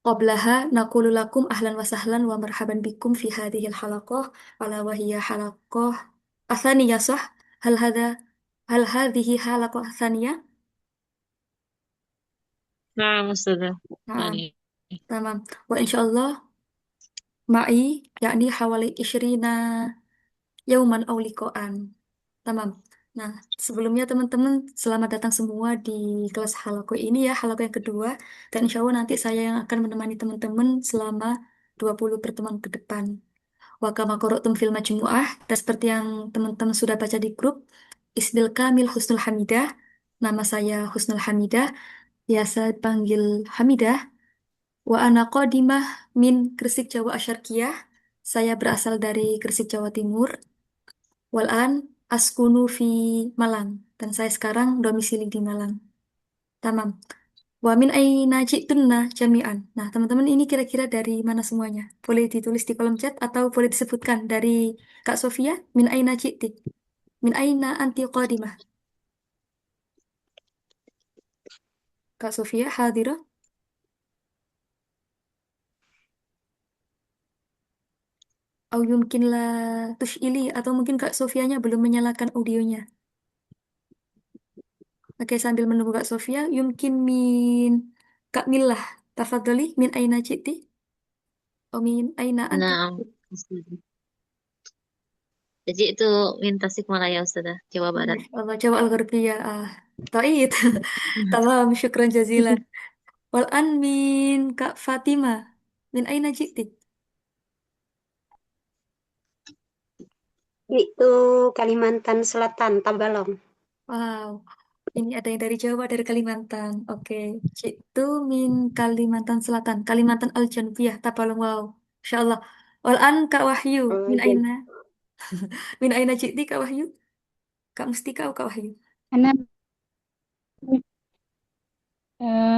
qablaha naqulu lakum ahlan wa sahlan wa marhaban bikum fi hadhil halaqah ala wa hiya halaqah athaniyah sah hal hadha hal hadhihi halaqah athaniyah. نعم أستاذة. Nah, يعني tamam. Wa insyaallah ma'i yakni hawali isyrina yauman aw liqa'an. Tamam. Nah, sebelumnya teman-teman selamat datang semua di kelas halako ini ya, halako yang kedua. Dan insya Allah nanti saya yang akan menemani teman-teman selama 20 pertemuan ke depan. Wa kama qara'tum fil majmu'ah, dan seperti yang teman-teman sudah baca di grup, Isbil Kamil Husnul Hamidah. Nama saya Husnul Hamidah, biasa panggil Hamidah. Wa ana qadimah min Gresik Jawa Asyarkiyah. Saya berasal dari Gresik Jawa Timur. Walan askunu fi Malang, dan saya sekarang domisili di Malang. Tamam. Wa min aina ji'tunna jami'an. Nah, teman-teman ini kira-kira dari mana semuanya? Boleh ditulis di kolom chat atau boleh disebutkan dari Kak Sofia, min aina ji'ti? Min aina anti qadimah? Kak Sofia hadirah? Au yumkin la tush'ili, atau mungkin Kak Sofianya belum menyalakan audionya. Oke, sambil menunggu Kak Sofia, yumkin min Kak Milah. Tafadhali min aina ji'ti? Au min aina anti? نعم أستاذة. Jadi itu min Tasikmalaya Ustazah, Jawa Barat. Masya Allah, Jawa Al-Gharbiyah. Taid. Tamam, syukran jazilan. Wal an min Kak Fatima. Min aina ji'ti? Itu Kalimantan Selatan, Tabalong. Wow, ini ada yang dari Jawa, dari Kalimantan. Oke, Jitu min Kalimantan Selatan. Kalimantan Al-Janbiyah, Tapalong. Wow, Masya Allah. Wal an Kak Wahyu. Oh, Min jadi aina? Min aina ji'ti Kak Wahyu? Kak Mustika atau Kak Wahyu? Karena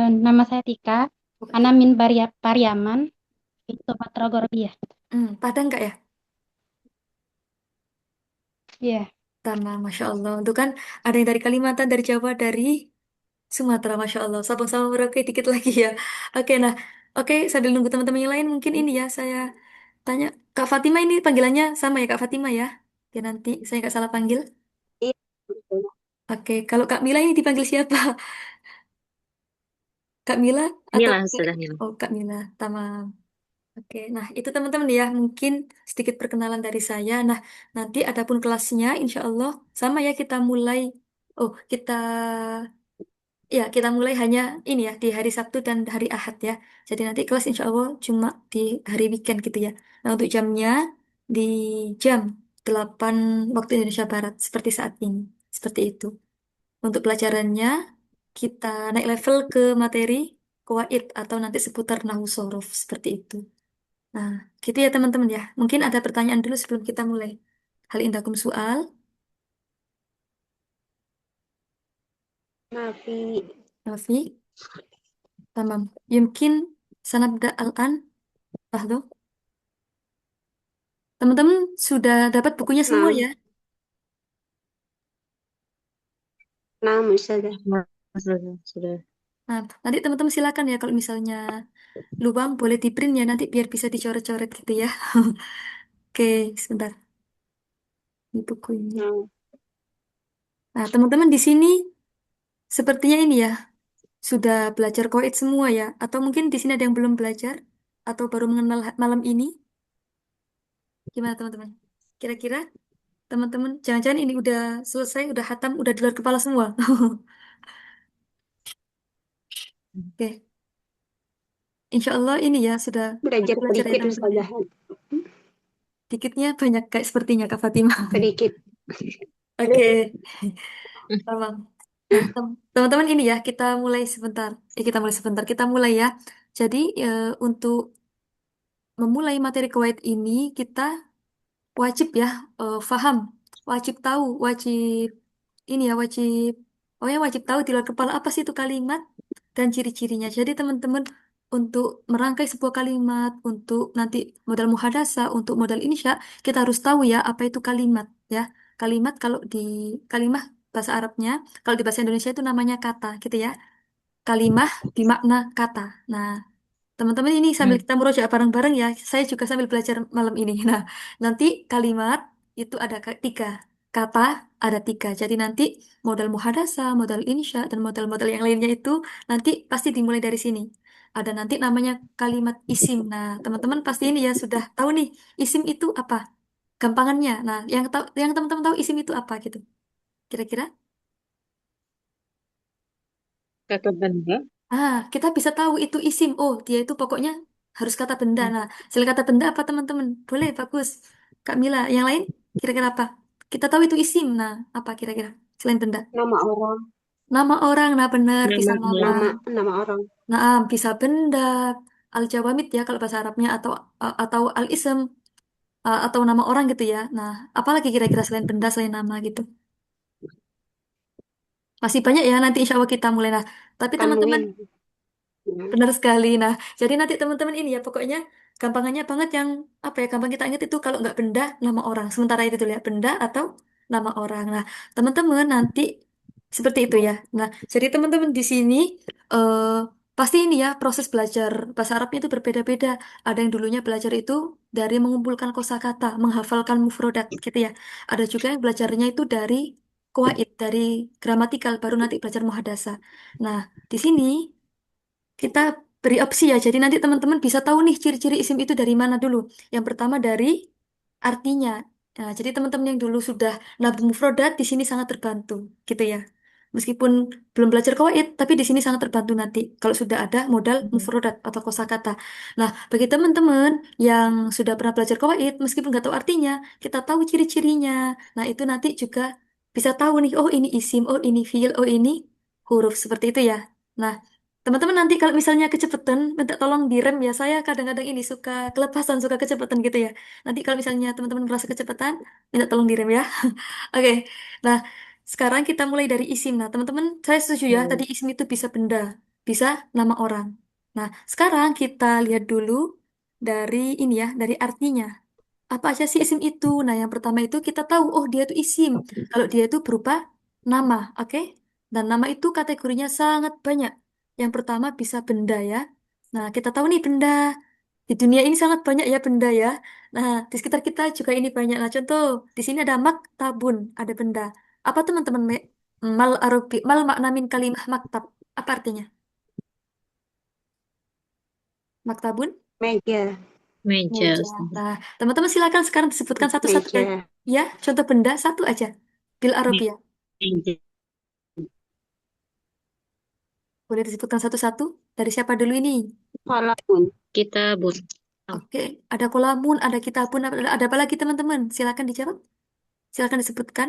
nama saya Tika, Oke. Ana min Pariaman, itu Patra Gorbia. Padang Kak ya? Iya, Tanah, Masya Allah. Itu kan ada yang dari Kalimantan, dari Jawa, dari Sumatera, Masya Allah. Sabang sama Merauke dikit lagi ya. Oke, nah. Oke, sambil nunggu teman-teman yang lain, mungkin ini ya, saya tanya. Kak Fatima ini panggilannya sama ya, Kak Fatima ya? Ya nanti, saya nggak salah panggil. iya, betul. Oke, kalau Kak Mila ini dipanggil siapa? Kak Mila atau... Inilah Ustazah Mila. Oh, Kak Mila. Tamam. Oke, nah itu teman-teman ya, mungkin sedikit perkenalan dari saya. Nah, nanti adapun kelasnya, insya Allah sama ya kita mulai. Oh, kita mulai hanya ini ya di hari Sabtu dan hari Ahad ya. Jadi nanti kelas insya Allah cuma di hari weekend gitu ya. Nah, untuk jamnya di jam 8 waktu Indonesia Barat seperti saat ini. Seperti itu. Untuk pelajarannya kita naik level ke materi Qawaid atau nanti seputar Nahwu Shorof seperti itu. Nah, gitu ya teman-teman ya. Mungkin ada pertanyaan dulu sebelum kita mulai. Hal indakum soal, Nafi. Nafi, tamam. Yumkin sanabda al-an, Fahdo. Teman-teman sudah dapat bukunya semua Nah, ya? nah, Ustazah. Nah, Ustazah, sudah. Nah, nanti teman-teman silakan ya kalau misalnya luang boleh di print ya nanti biar bisa dicoret-coret gitu ya. Oke, sebentar. Ini bukunya. Nah, Nah, teman-teman di sini sepertinya ini ya sudah belajar koid semua ya? Atau mungkin di sini ada yang belum belajar atau baru mengenal malam ini? Gimana teman-teman? Kira-kira teman-teman jangan-jangan ini udah selesai, udah hatam, udah di luar kepala semua. Oke, Insya Allah ini ya sudah banyak belajar belajar ya sedikit teman-teman ya. Ustazah. Dikitnya banyak kayak sepertinya Kak Fatimah. Sedikit. Oke, tamam. Nah, teman-teman ini ya kita mulai sebentar. Kita mulai sebentar. Kita mulai ya. Jadi untuk memulai materi kuwait ini kita wajib ya faham, wajib tahu, wajib ini ya wajib. Oh ya wajib tahu di luar kepala apa sih itu kalimat dan ciri-cirinya. Jadi teman-teman untuk merangkai sebuah kalimat, untuk nanti modal muhadasah, untuk modal insya, kita harus tahu ya apa itu kalimat ya. Kalimat kalau di kalimah bahasa Arabnya, kalau di bahasa Indonesia itu namanya kata gitu ya. Kalimah bermakna kata. Nah, Teman-teman ini sambil Hmm. kita murojaah bareng-bareng ya. Saya juga sambil belajar malam ini. Nah, nanti kalimat itu ada tiga. Kata ada tiga. Jadi nanti modal muhadasa, modal insya, dan modal-modal yang lainnya itu nanti pasti dimulai dari sini. Ada nanti namanya kalimat isim. Nah, teman-teman pasti ini ya sudah tahu nih, isim itu apa? Gampangannya. Nah, yang teman-teman tahu isim itu apa gitu. Kira-kira? Kata benda. Kita bisa tahu itu isim. Oh, dia itu pokoknya harus kata benda. Nah, selain kata benda apa teman-teman? Boleh, bagus. Kak Mila, yang lain kira-kira apa? Kita tahu itu isim. Nah, apa kira-kira? Selain benda. Nama orang. Nama orang, nah benar, bisa Nama nama. Nama nama orang. Nah, bisa benda. Al-jawamid ya kalau bahasa Arabnya atau al-ism atau nama orang gitu ya. Nah, apalagi kira-kira selain benda, selain nama gitu. Masih banyak ya nanti insya Allah kita mulai. Nah, tapi teman-teman Tanwin. Ya. benar sekali. Nah, jadi nanti teman-teman ini ya pokoknya gampangannya banget yang apa ya gampang kita ingat itu kalau nggak benda nama orang. Sementara itu tuh ya benda atau nama orang. Nah, teman-teman nanti seperti itu ya. Nah, jadi teman-teman di sini eh pasti ini ya proses belajar bahasa Arabnya itu berbeda-beda. Ada yang dulunya belajar itu dari mengumpulkan kosakata, menghafalkan mufrodat gitu ya. Ada juga yang belajarnya itu dari qawaid, dari gramatikal, baru nanti belajar muhadasa. Nah, di sini kita beri opsi ya. Jadi nanti teman-teman bisa tahu nih ciri-ciri isim itu dari mana dulu. Yang pertama dari artinya. Nah, jadi teman-teman yang dulu sudah nabung mufrodat di sini sangat terbantu, gitu ya. Meskipun belum belajar qawaid, tapi di sini sangat terbantu nanti kalau sudah ada modal mufrodat atau kosakata. Nah, bagi teman-teman yang sudah pernah belajar qawaid, meskipun nggak tahu artinya, kita tahu ciri-cirinya. Nah, itu nanti juga bisa tahu nih, oh ini isim, oh ini fiil, oh ini huruf seperti itu ya. Nah, teman-teman nanti kalau misalnya kecepatan, minta tolong direm ya. Saya kadang-kadang ini suka kelepasan, suka kecepatan gitu ya. Nanti kalau misalnya teman-teman merasa kecepatan, minta tolong direm ya. Oke. Nah, sekarang kita mulai dari isim. Nah, teman-teman, saya setuju ya. Tadi isim itu bisa benda, bisa nama orang. Nah, sekarang kita lihat dulu dari ini ya, dari artinya. Apa aja sih isim itu? Nah, yang pertama itu kita tahu, oh dia itu isim. Kalau dia itu berupa nama, oke? Dan nama itu kategorinya sangat banyak. Yang pertama bisa benda ya. Nah, kita tahu nih benda. Di dunia ini sangat banyak ya benda ya. Nah, di sekitar kita juga ini banyak. Nah, contoh, di sini ada maktabun, ada benda. Apa teman-teman? Mal makna min kalimah maktab. Apa artinya? Maktabun? Meja. Meja, Meja. Ustazah. Nah, teman-teman silakan sekarang disebutkan satu-satu ya. Meja. Ya, contoh benda satu aja. Bil Arabia. Meja. Boleh disebutkan satu-satu? Dari siapa dulu ini? Kalamun. Kita bun. Oke, ada kolamun, ada kitabun, ada apa lagi teman-teman? Silakan dijawab. Silakan disebutkan.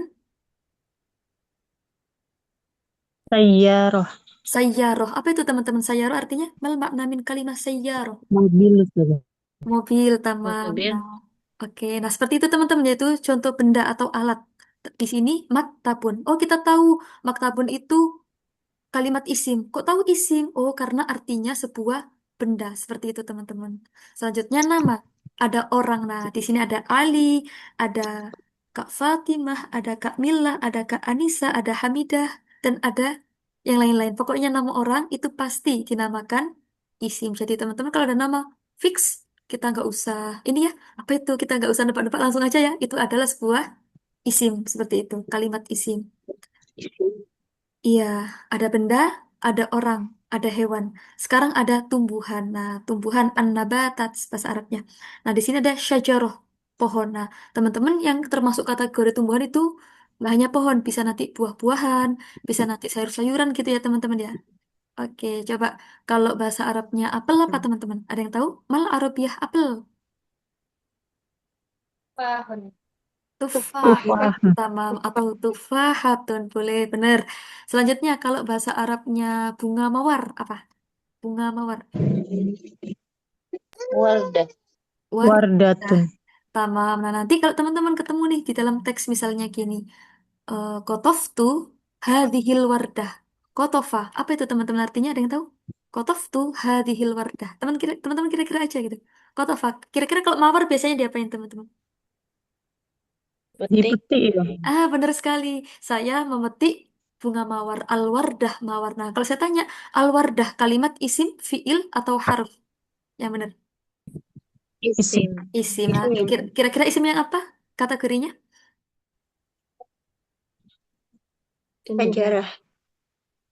Sayyaroh. Sayyaroh. Apa itu teman-teman? Sayyaroh artinya mal makna min kalimah sayyaroh. Mobil Ustazah. Mobil, tamam. Mobil. Nah, oke. Nah, seperti itu teman-teman, yaitu contoh benda atau alat. Di sini maktabun. Oh, kita tahu maktabun itu kalimat isim. Kok tahu isim? Oh, karena artinya sebuah benda. Seperti itu, teman-teman. Selanjutnya nama. Ada orang. Nah, di sini ada Ali, ada Kak Fatimah, ada Kak Mila, ada Kak Anissa, ada Hamidah, dan ada yang lain-lain. Pokoknya nama orang itu pasti dinamakan isim. Jadi, teman-teman kalau ada nama fix, kita nggak usah, ini ya, apa itu? Kita nggak usah nebak-nebak langsung aja ya. Itu adalah sebuah isim. Seperti itu, kalimat isim. Iya, ada benda, ada orang, ada hewan. Sekarang ada tumbuhan. Nah, tumbuhan an-nabatat bahasa Arabnya. Nah, di sini ada syajaroh, pohon. Nah, teman-teman yang termasuk kategori tumbuhan itu nggak hanya pohon, bisa nanti buah-buahan, bisa nanti sayur-sayuran gitu ya teman-teman ya. Oke, coba kalau bahasa Arabnya apel apa teman-teman? Ada yang tahu? Mal Arabiah apel. Pohon. Tufah, Tufah. Tufah. tamam, atau tufahatun, boleh, bener. Selanjutnya, kalau bahasa Arabnya bunga mawar, apa? Bunga mawar. Wardah. War, nah, Wardatun. tamam. Nah, nanti kalau teman-teman ketemu nih di dalam teks misalnya gini, kotoftu hadhil wardah. Kotofa, apa itu teman-teman artinya? Ada yang tahu? Kotoftu hadhil wardah. Teman-teman kira-kira aja gitu. Kotofa, kira-kira kalau mawar biasanya diapain teman-teman? Petik. Dipetik ya. Benar sekali. Saya memetik bunga mawar, al-wardah mawar. Nah, kalau saya tanya, al-wardah kalimat isim, fiil, atau harf? Yang benar. Isim. Isim. Isim. Nah, Isim. kira-kira isim yang apa kategorinya? Tumbuhan. Sejarah.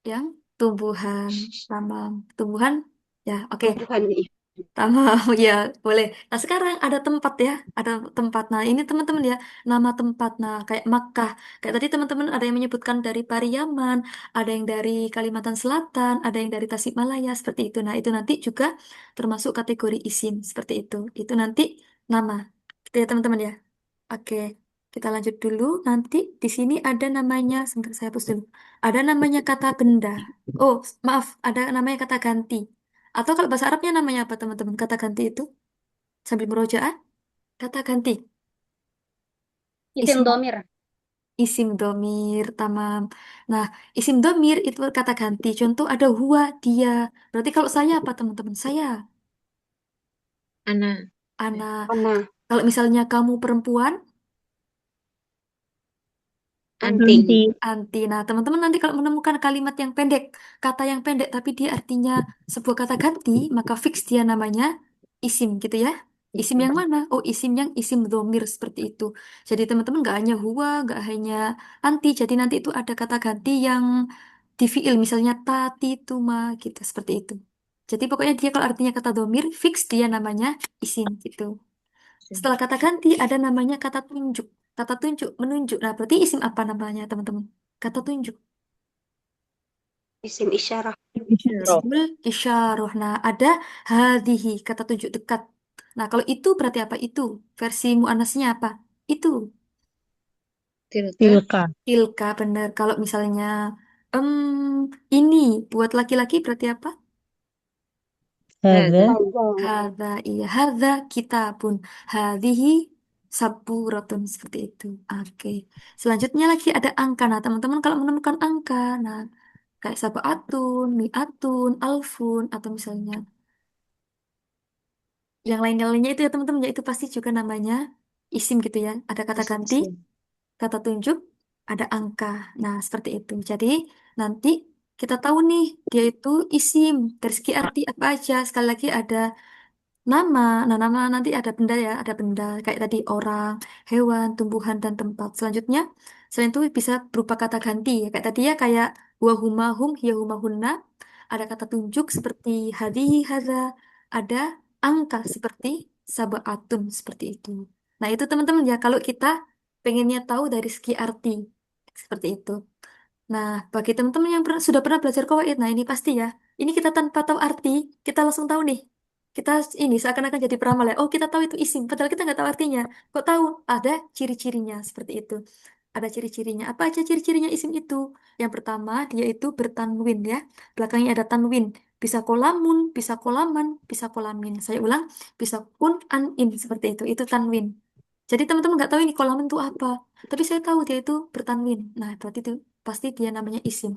Yang tumbuhan. Tamam. Tumbuhan. Ya, oke. Tumbuhan. Tamam, ya boleh. Nah sekarang ada tempat ya, ada tempat. Nah ini teman-teman ya, nama tempat. Nah kayak Makkah, kayak tadi teman-teman ada yang menyebutkan dari Pariaman, ada yang dari Kalimantan Selatan, ada yang dari Tasikmalaya seperti itu. Nah itu nanti juga termasuk kategori isim seperti itu. Itu nanti nama, gitu ya teman-teman ya. Oke, kita lanjut dulu. Nanti di sini ada namanya, sebentar saya hapus dulu. Ada namanya kata benda. Oh maaf, ada namanya kata ganti. Atau kalau bahasa Arabnya namanya apa teman-teman? Kata ganti itu sambil murojaah, kata ganti. Isim Isim domir. isim domir, tamam. Nah, isim domir itu kata ganti. Contoh ada huwa, dia. Berarti kalau saya apa teman-teman? Saya, Ana. ana. Ana. Kalau misalnya kamu perempuan, Anti. Nanti. anti. Nah, teman-teman nanti kalau menemukan kalimat yang pendek, kata yang pendek tapi dia artinya sebuah kata ganti, maka fix dia namanya isim gitu ya. Isim yang Isim. mana? Oh, isim yang isim domir seperti itu. Jadi teman-teman nggak hanya huwa, nggak hanya anti. Jadi nanti itu ada kata ganti yang di fiil, misalnya tati, tuma, gitu seperti itu. Jadi pokoknya dia kalau artinya kata domir, fix dia namanya isim gitu. Isim. Setelah kata ganti ada namanya kata tunjuk. Kata tunjuk, menunjuk. Nah, berarti isim apa namanya, teman-teman? Kata tunjuk. Isim isyarah. Isyarah. Isimul isyarah. Nah, ada hadihi, kata tunjuk dekat. Nah, kalau itu berarti apa? Itu. Versi muannasnya apa? Itu. Tilka. Tilka. Tilka, benar. Kalau misalnya ini buat laki-laki berarti apa? Hada. Hadza. Raja. Hadza, iya. Hadza kitabun. Hadihi saburatun. Seperti itu. Oke. Selanjutnya lagi ada angka. Nah, teman-teman kalau menemukan angka, nah kayak sabaatun, mi'atun, alfun, atau misalnya yang lain-lainnya itu ya teman-teman, ya itu pasti juga namanya isim gitu ya. Ada kata ganti, Isim. kata tunjuk, ada angka. Nah, seperti itu. Jadi nanti kita tahu nih, dia itu isim. Dari segi arti apa aja. Sekali lagi ada nama. Nah, nama nanti ada benda ya, ada benda. Kayak tadi orang, hewan, tumbuhan, dan tempat. Selanjutnya, selain itu bisa berupa kata ganti. Ya. Kayak tadi ya, kayak wahuma hum, hiyahuma hunna. Ada kata tunjuk seperti hadihi, hadza. Ada angka seperti sabaatun, seperti itu. Nah, itu teman-teman ya, kalau kita pengennya tahu dari segi arti. Seperti itu. Nah, bagi teman-teman yang sudah pernah belajar kawaid, nah ini pasti ya. Ini kita tanpa tahu arti, kita langsung tahu nih. Kita ini seakan-akan jadi peramal ya. Oh, kita tahu itu isim, padahal kita nggak tahu artinya. Kok tahu? Ada ciri-cirinya seperti itu. Ada ciri-cirinya. Apa aja ciri-cirinya isim itu? Yang pertama, dia itu bertanwin ya. Belakangnya ada tanwin. Bisa kolamun, bisa kolaman, bisa kolamin. Saya ulang, bisa kun, an, in. Seperti itu. Itu tanwin. Jadi teman-teman nggak tahu ini kolaman itu apa. Tapi saya tahu dia itu bertanwin. Nah, berarti itu pasti dia namanya isim.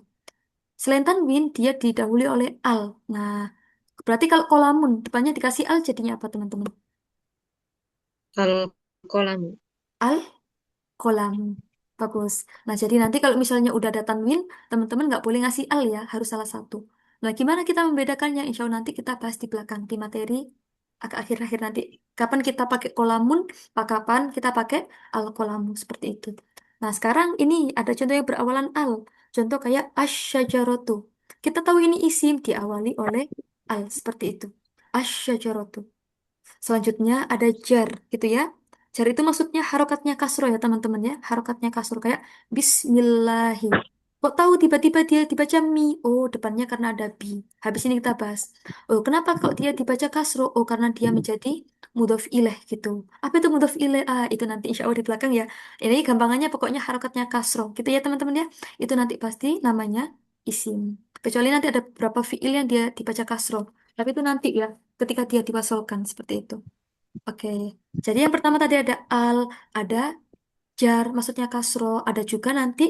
Selain tanwin, dia didahului oleh al. Nah, berarti kalau kolamun, depannya dikasih al jadinya apa teman-teman? Al kolamu. Al kolam. Bagus. Nah, jadi nanti kalau misalnya udah ada tanwin, teman-teman nggak boleh ngasih al ya, harus salah satu. Nah, gimana kita membedakannya? Insya Allah nanti kita bahas di belakang, di materi agak akhir-akhir nanti. Kapan kita pakai kolamun, kapan kita pakai al kolamu, seperti itu. Nah, sekarang ini ada contoh yang berawalan al. Contoh kayak asyajarotu. Kita tahu ini isim diawali oleh al, seperti itu. Asyajarotu. Selanjutnya ada jar gitu ya. Jar itu maksudnya harokatnya kasro ya teman-teman ya. Harokatnya kasro kayak Bismillahi. Kok tahu tiba-tiba dia dibaca mi? Oh, depannya karena ada bi. Habis ini kita bahas. Oh, kenapa kok dia dibaca kasro? Oh, karena dia menjadi mudhof ilaih gitu. Apa itu mudhof ilaih? Ah, itu nanti insya Allah di belakang ya. Ini gampangannya pokoknya harokatnya kasro gitu ya teman-teman ya. Itu nanti pasti namanya isim. Kecuali nanti ada beberapa fiil yang dia dibaca kasro. Tapi itu nanti ya ketika dia diwasolkan seperti itu. Oke. Jadi yang pertama tadi ada al, ada jar, maksudnya kasro, ada juga nanti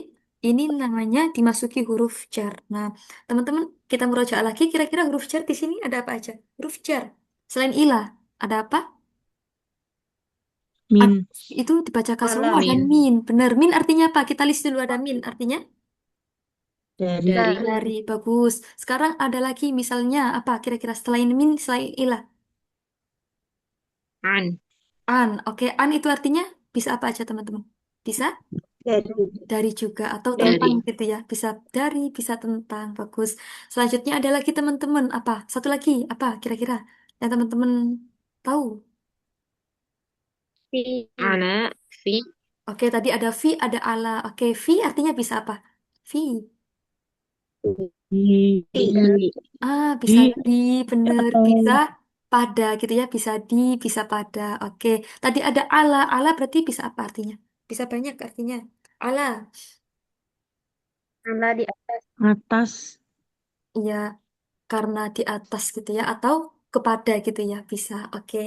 ini namanya dimasuki huruf jar. Nah, teman-teman kita merujuk lagi kira-kira huruf jar di sini ada apa aja? Huruf jar. Selain ilah, ada apa? Ad- Min. itu dibaca kasro Alam. ada Min. min. Benar, min artinya apa? Kita list dulu ada min artinya Dari. Dari. dari. Bagus. Sekarang ada lagi misalnya apa? Kira-kira selain min, selain ilah. An. An. Oke, an itu artinya bisa apa aja teman-teman? Bisa Dari. dari juga atau tentang Dari. gitu ya. Bisa dari, bisa tentang. Bagus. Selanjutnya ada lagi teman-teman. Apa? Satu lagi. Apa kira-kira yang teman-teman tahu? Fi. Ala. Fi. Oke, tadi ada vi, ada ala. Oke, vi artinya bisa apa? Vi. Di, Tidak. Bisa di di, bener. atau Bisa pada gitu ya. Bisa di, bisa pada. Oke. Tadi ada ala. Ala berarti bisa apa artinya? Bisa banyak artinya. Ala. Ala di atas. atas. Iya, karena di atas gitu ya. Atau kepada gitu ya. Bisa. Oke.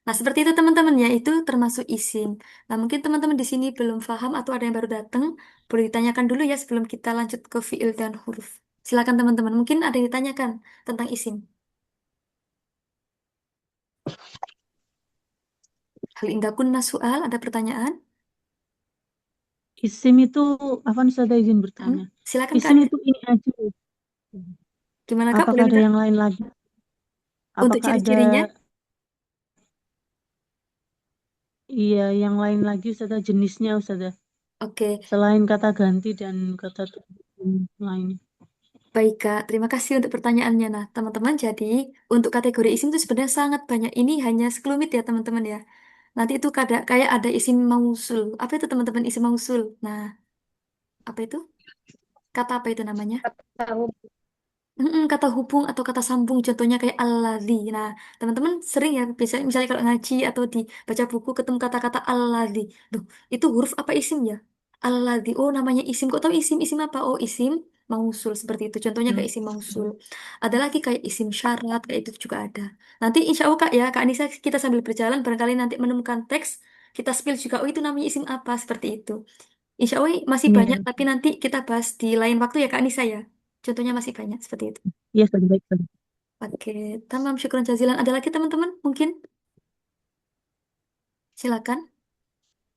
Nah, seperti itu teman-teman ya. Itu termasuk isim. Nah, mungkin teman-teman di sini belum paham atau ada yang baru datang. Boleh ditanyakan dulu ya sebelum kita lanjut ke fiil dan huruf. Silakan teman-teman. Mungkin ada yang ditanyakan tentang isim. Hal indah kunna soal, ada pertanyaan? Isim itu, apa nih saya izin Hmm? bertanya. Silakan Kak Isim Anissa. itu ini aja. Gimana Kak? Boleh Apakah ada minta yang lain lagi? untuk Apakah ada, ciri-cirinya? iya, yang lain lagi Ustazah, jenisnya Ustazah? Oke, Selain kata ganti dan kata lainnya. baik Kak. Terima kasih untuk pertanyaannya. Nah, teman-teman, jadi untuk kategori isim itu sebenarnya sangat banyak. Ini hanya sekelumit ya teman-teman ya. Nanti itu kayak ada isim mausul. Apa itu teman-teman isim mausul? Nah, apa itu? Kata apa itu namanya? Tahu. Kata hubung atau kata sambung, contohnya kayak alladzi. Nah, teman-teman sering ya, bisa misalnya kalau ngaji atau di baca buku ketemu kata-kata alladzi. Duh, itu huruf apa isim ya? Alladzi. Oh, namanya isim. Kok tahu isim? Isim apa? Oh, isim mausul seperti itu. Contohnya kayak isim mausul. Ada lagi kayak isim syarat, kayak itu juga ada. Nanti insya Allah Kak ya, Kak Anissa kita sambil berjalan, barangkali nanti menemukan teks, kita spill juga, oh itu namanya isim apa, seperti itu. Insya Allah masih banyak, Iya, tapi nanti kita bahas di lain waktu ya Kak Anissa ya. Contohnya masih banyak seperti itu. iya Ustazah, baik Ustazah. Oke, tamam syukron jazilan. Ada lagi teman-teman? Mungkin silakan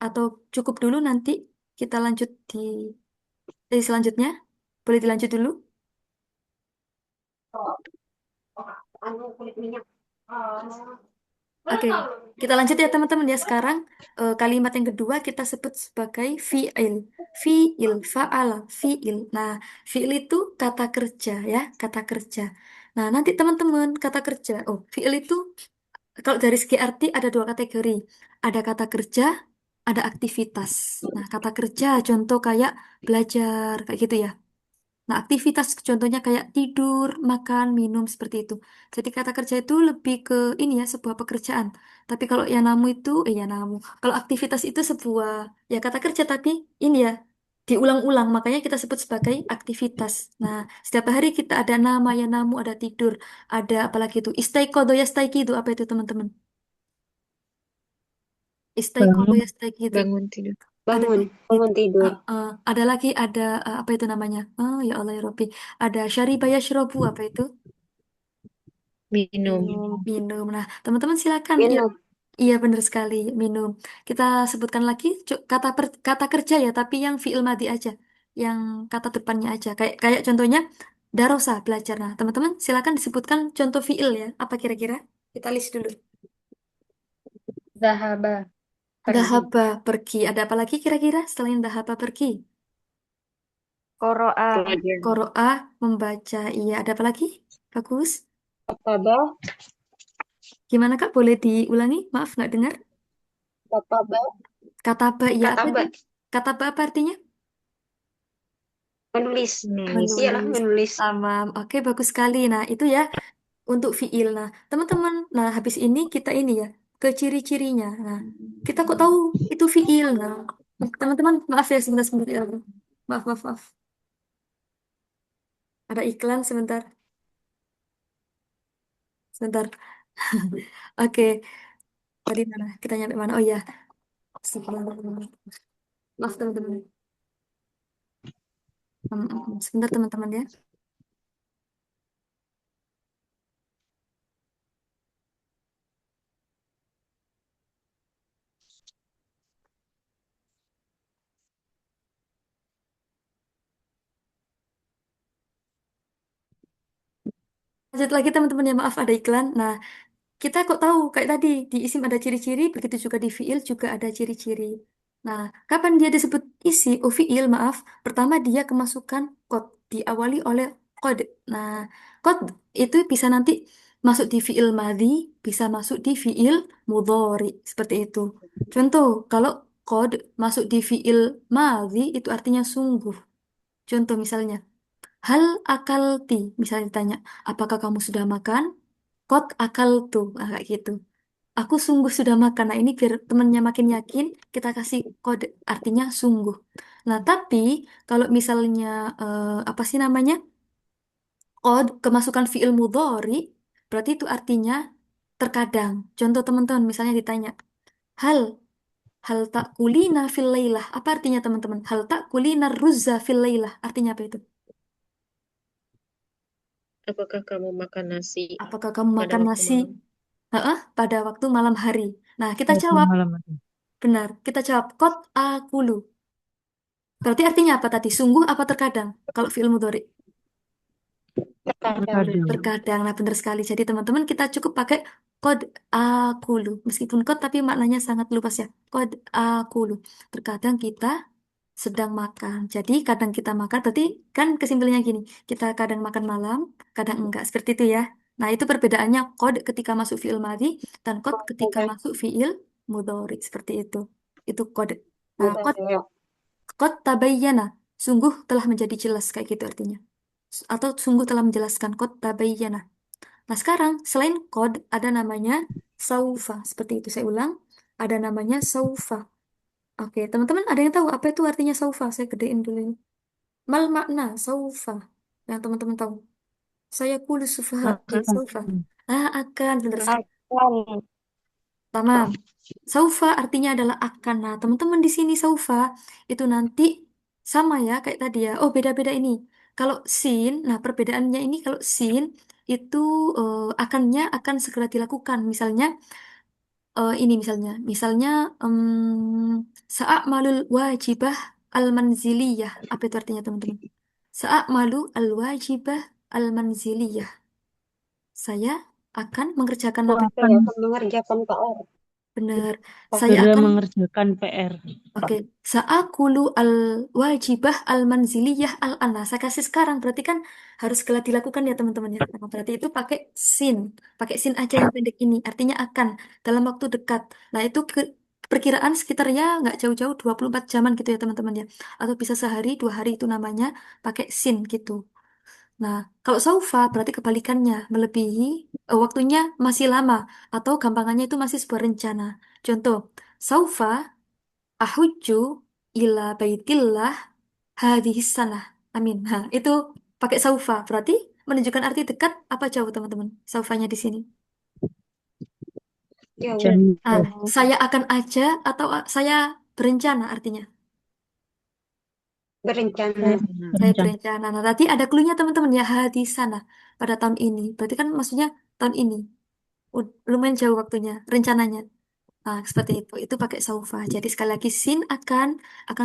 atau cukup dulu nanti kita lanjut di sesi selanjutnya. Boleh dilanjut dulu? Anu kulit minyak. Oke, kita lanjut ya teman-teman ya. Sekarang kalimat yang kedua kita sebut sebagai fi'il. Fi'il, fa'ala, fi'il. Nah, fi'il itu kata kerja ya, kata kerja. Nah, nanti teman-teman kata kerja. Oh, fi'il itu kalau dari segi arti ada dua kategori. Ada kata kerja, ada aktivitas. Nah, kata kerja contoh kayak belajar, kayak gitu ya. Nah, aktivitas contohnya kayak tidur, makan, minum, seperti itu. Jadi kata kerja itu lebih ke ini ya, sebuah pekerjaan. Tapi kalau ya namu itu, ya namu. Kalau aktivitas itu sebuah, ya kata kerja tapi ini ya, diulang-ulang. Makanya kita sebut sebagai aktivitas. Nah, setiap hari kita ada nama, ya namu, ada tidur, ada apalagi itu. Istaikodo ya itu apa itu teman-teman? Istaikodo Bangun. ya itu. Bangun tidur. Ada Bangun. itu. Bangun tidur. Ada lagi ada apa itu namanya? Oh ya Allah ya Rabbi. Ada syariba yashrobu apa itu? Minum. Minum. Nah, teman-teman silakan. Ya, Minum. iya benar sekali, minum. Kita sebutkan lagi kata kerja ya, tapi yang fi'il madi aja. Yang kata depannya aja. Kayak kayak contohnya darosa, belajar. Nah, teman-teman silakan disebutkan contoh fi'il ya. Apa kira-kira? Kita list dulu. Zahaba. Pergi. Dahaba, pergi. Ada apa lagi kira-kira selain dahaba pergi? Koro'a. Belajar. Qoro'a, membaca. Iya, ada apa lagi? Bagus. Kataba. Gimana Kak? Boleh diulangi? Maaf, nggak dengar. Kataba. Kataba, iya apa itu? Kataba. Kataba apa artinya? Menulis. Menulis. Iyalah Menulis. menulis. Tamam. Oke, bagus sekali. Nah, itu ya untuk fiil. Nah, teman-teman, nah habis ini kita ini ya ke ciri-cirinya. Nah, kita kok tahu itu fiil. Nah, teman-teman, maaf ya sebentar-sebentar ya. Maaf, maaf, maaf. Ada iklan sebentar. Sebentar. Oke, tadi mana? Kita nyampe mana? Oh ya, sebentar. Maaf teman-teman. Sebentar teman-teman ya. Lanjut lagi teman-teman ya, maaf ada iklan. Nah, kita kok tahu kayak tadi di isim ada ciri-ciri, begitu juga di fiil juga ada ciri-ciri. Nah, kapan dia disebut isi? Oh, fiil, maaf. Pertama dia kemasukan kod, diawali oleh kod. Nah, kod itu bisa nanti masuk di fiil madhi, bisa masuk di fiil mudhari, seperti itu. Contoh, kalau kod masuk di fiil madhi itu artinya sungguh. Contoh misalnya, hal akalti, misalnya ditanya, apakah kamu sudah makan? Kot akaltu, nah, kayak gitu. Aku sungguh sudah makan. Nah, ini biar temennya makin yakin, kita kasih kode, artinya sungguh. Nah, tapi kalau misalnya, apa sih namanya, kode kemasukan fiil mudhari, berarti itu artinya terkadang. Contoh teman-teman, misalnya ditanya, hal, hal tak kulina fil lailah. Apa artinya teman-teman? Hal tak kulina ruzza fil lailah. Artinya apa itu? Apakah kamu makan nasi Apakah kamu pada makan waktu nasi? malam? Heeh, pada waktu malam hari. Nah, kita Waktu jawab, malam hari. benar. Kita jawab, kot akulu. Berarti artinya apa tadi? Sungguh apa terkadang? Kalau fi'il mudhari. Terkadang. Terkadang. Terkadang. Nah, benar sekali. Jadi teman-teman kita cukup pakai kod akulu. Meskipun kod tapi maknanya sangat luas ya. Kod akulu. Terkadang kita sedang makan. Jadi kadang kita makan, berarti kan kesimpulannya gini. Kita kadang makan malam, kadang enggak. Seperti itu ya. Nah, itu perbedaannya kod ketika masuk fi'il madhi dan kod ketika Oke. masuk fi'il mudhari. Seperti itu. Itu kode. Nah, Udah, kod ya. Qad tabayyana, sungguh telah menjadi jelas kayak gitu artinya. Atau sungguh telah menjelaskan qad tabayyana. Nah, sekarang selain qad ada namanya saufa. Seperti itu saya ulang, ada namanya saufa. Oke, teman-teman ada yang tahu apa itu artinya saufa? Saya gedein dulu ini. Mal makna saufa. Yang teman-teman tahu. Saya kulu sufaha. Akan. Saufa. Ah, akan benar sekali. Akan. Tamam. Saufa artinya adalah akan. Nah, teman-teman di sini saufa itu nanti sama ya kayak tadi ya. Oh, beda-beda ini. Kalau sin, nah perbedaannya ini kalau sin itu akannya akan segera dilakukan. Misalnya ini misalnya sa'amalul wajibah al-manziliyah. Apa itu artinya teman-teman? Sa'amalu al-wajibah al-manziliyah. Saya akan mengerjakan Aku apa? Saya akan akan mengerjakan PR. Benar. Saya segera akan mengerjakan PR. Oke, Sa'akulu al-wajibah al-manziliyah al-ana. Saya kasih sekarang, berarti kan harus segera dilakukan ya teman-teman ya. Nah, berarti itu pakai sin aja yang pendek ini. Artinya akan dalam waktu dekat. Nah, itu perkiraan sekitar ya nggak jauh-jauh 24 jaman gitu ya teman-teman ya. Atau bisa sehari, 2 hari itu namanya pakai sin gitu. Nah, kalau saufa berarti kebalikannya, melebihi waktunya masih lama. Atau gampangannya itu masih sebuah rencana. Contoh, saufa Ahuju ila baitillah hadhis sanah. Amin. Nah, itu pakai saufa. Berarti menunjukkan arti dekat apa jauh, teman-teman? Saufanya di sini. Jauh. Jauh. Ah, saya akan aja atau saya berencana artinya. Berencana. Saya Saya berencana. berencana. Nah, tadi ada clue-nya teman-teman ya, hadis sana pada tahun ini. Berarti kan maksudnya tahun ini. Lumayan jauh waktunya, rencananya. Nah, seperti itu. Itu pakai saufa. Jadi sekali lagi sin akan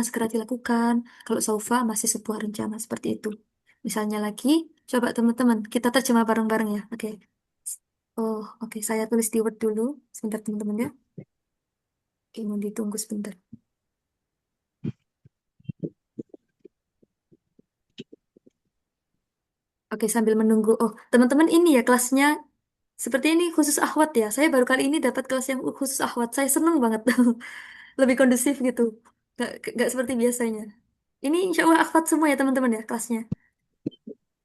segera dilakukan. Kalau saufa masih sebuah rencana seperti itu. Misalnya lagi, coba teman-teman kita terjemah bareng-bareng ya. Oke. Oh, oke. Saya tulis di Word dulu. Sebentar teman-teman ya. Oke, mau ditunggu sebentar. Oke, sambil menunggu. Oh, teman-teman ini ya kelasnya seperti ini khusus akhwat ya. Saya baru kali ini dapat kelas yang khusus akhwat. Saya seneng banget. Lebih kondusif gitu. Gak seperti biasanya. Ini insya Allah akhwat semua ya teman-teman ya kelasnya.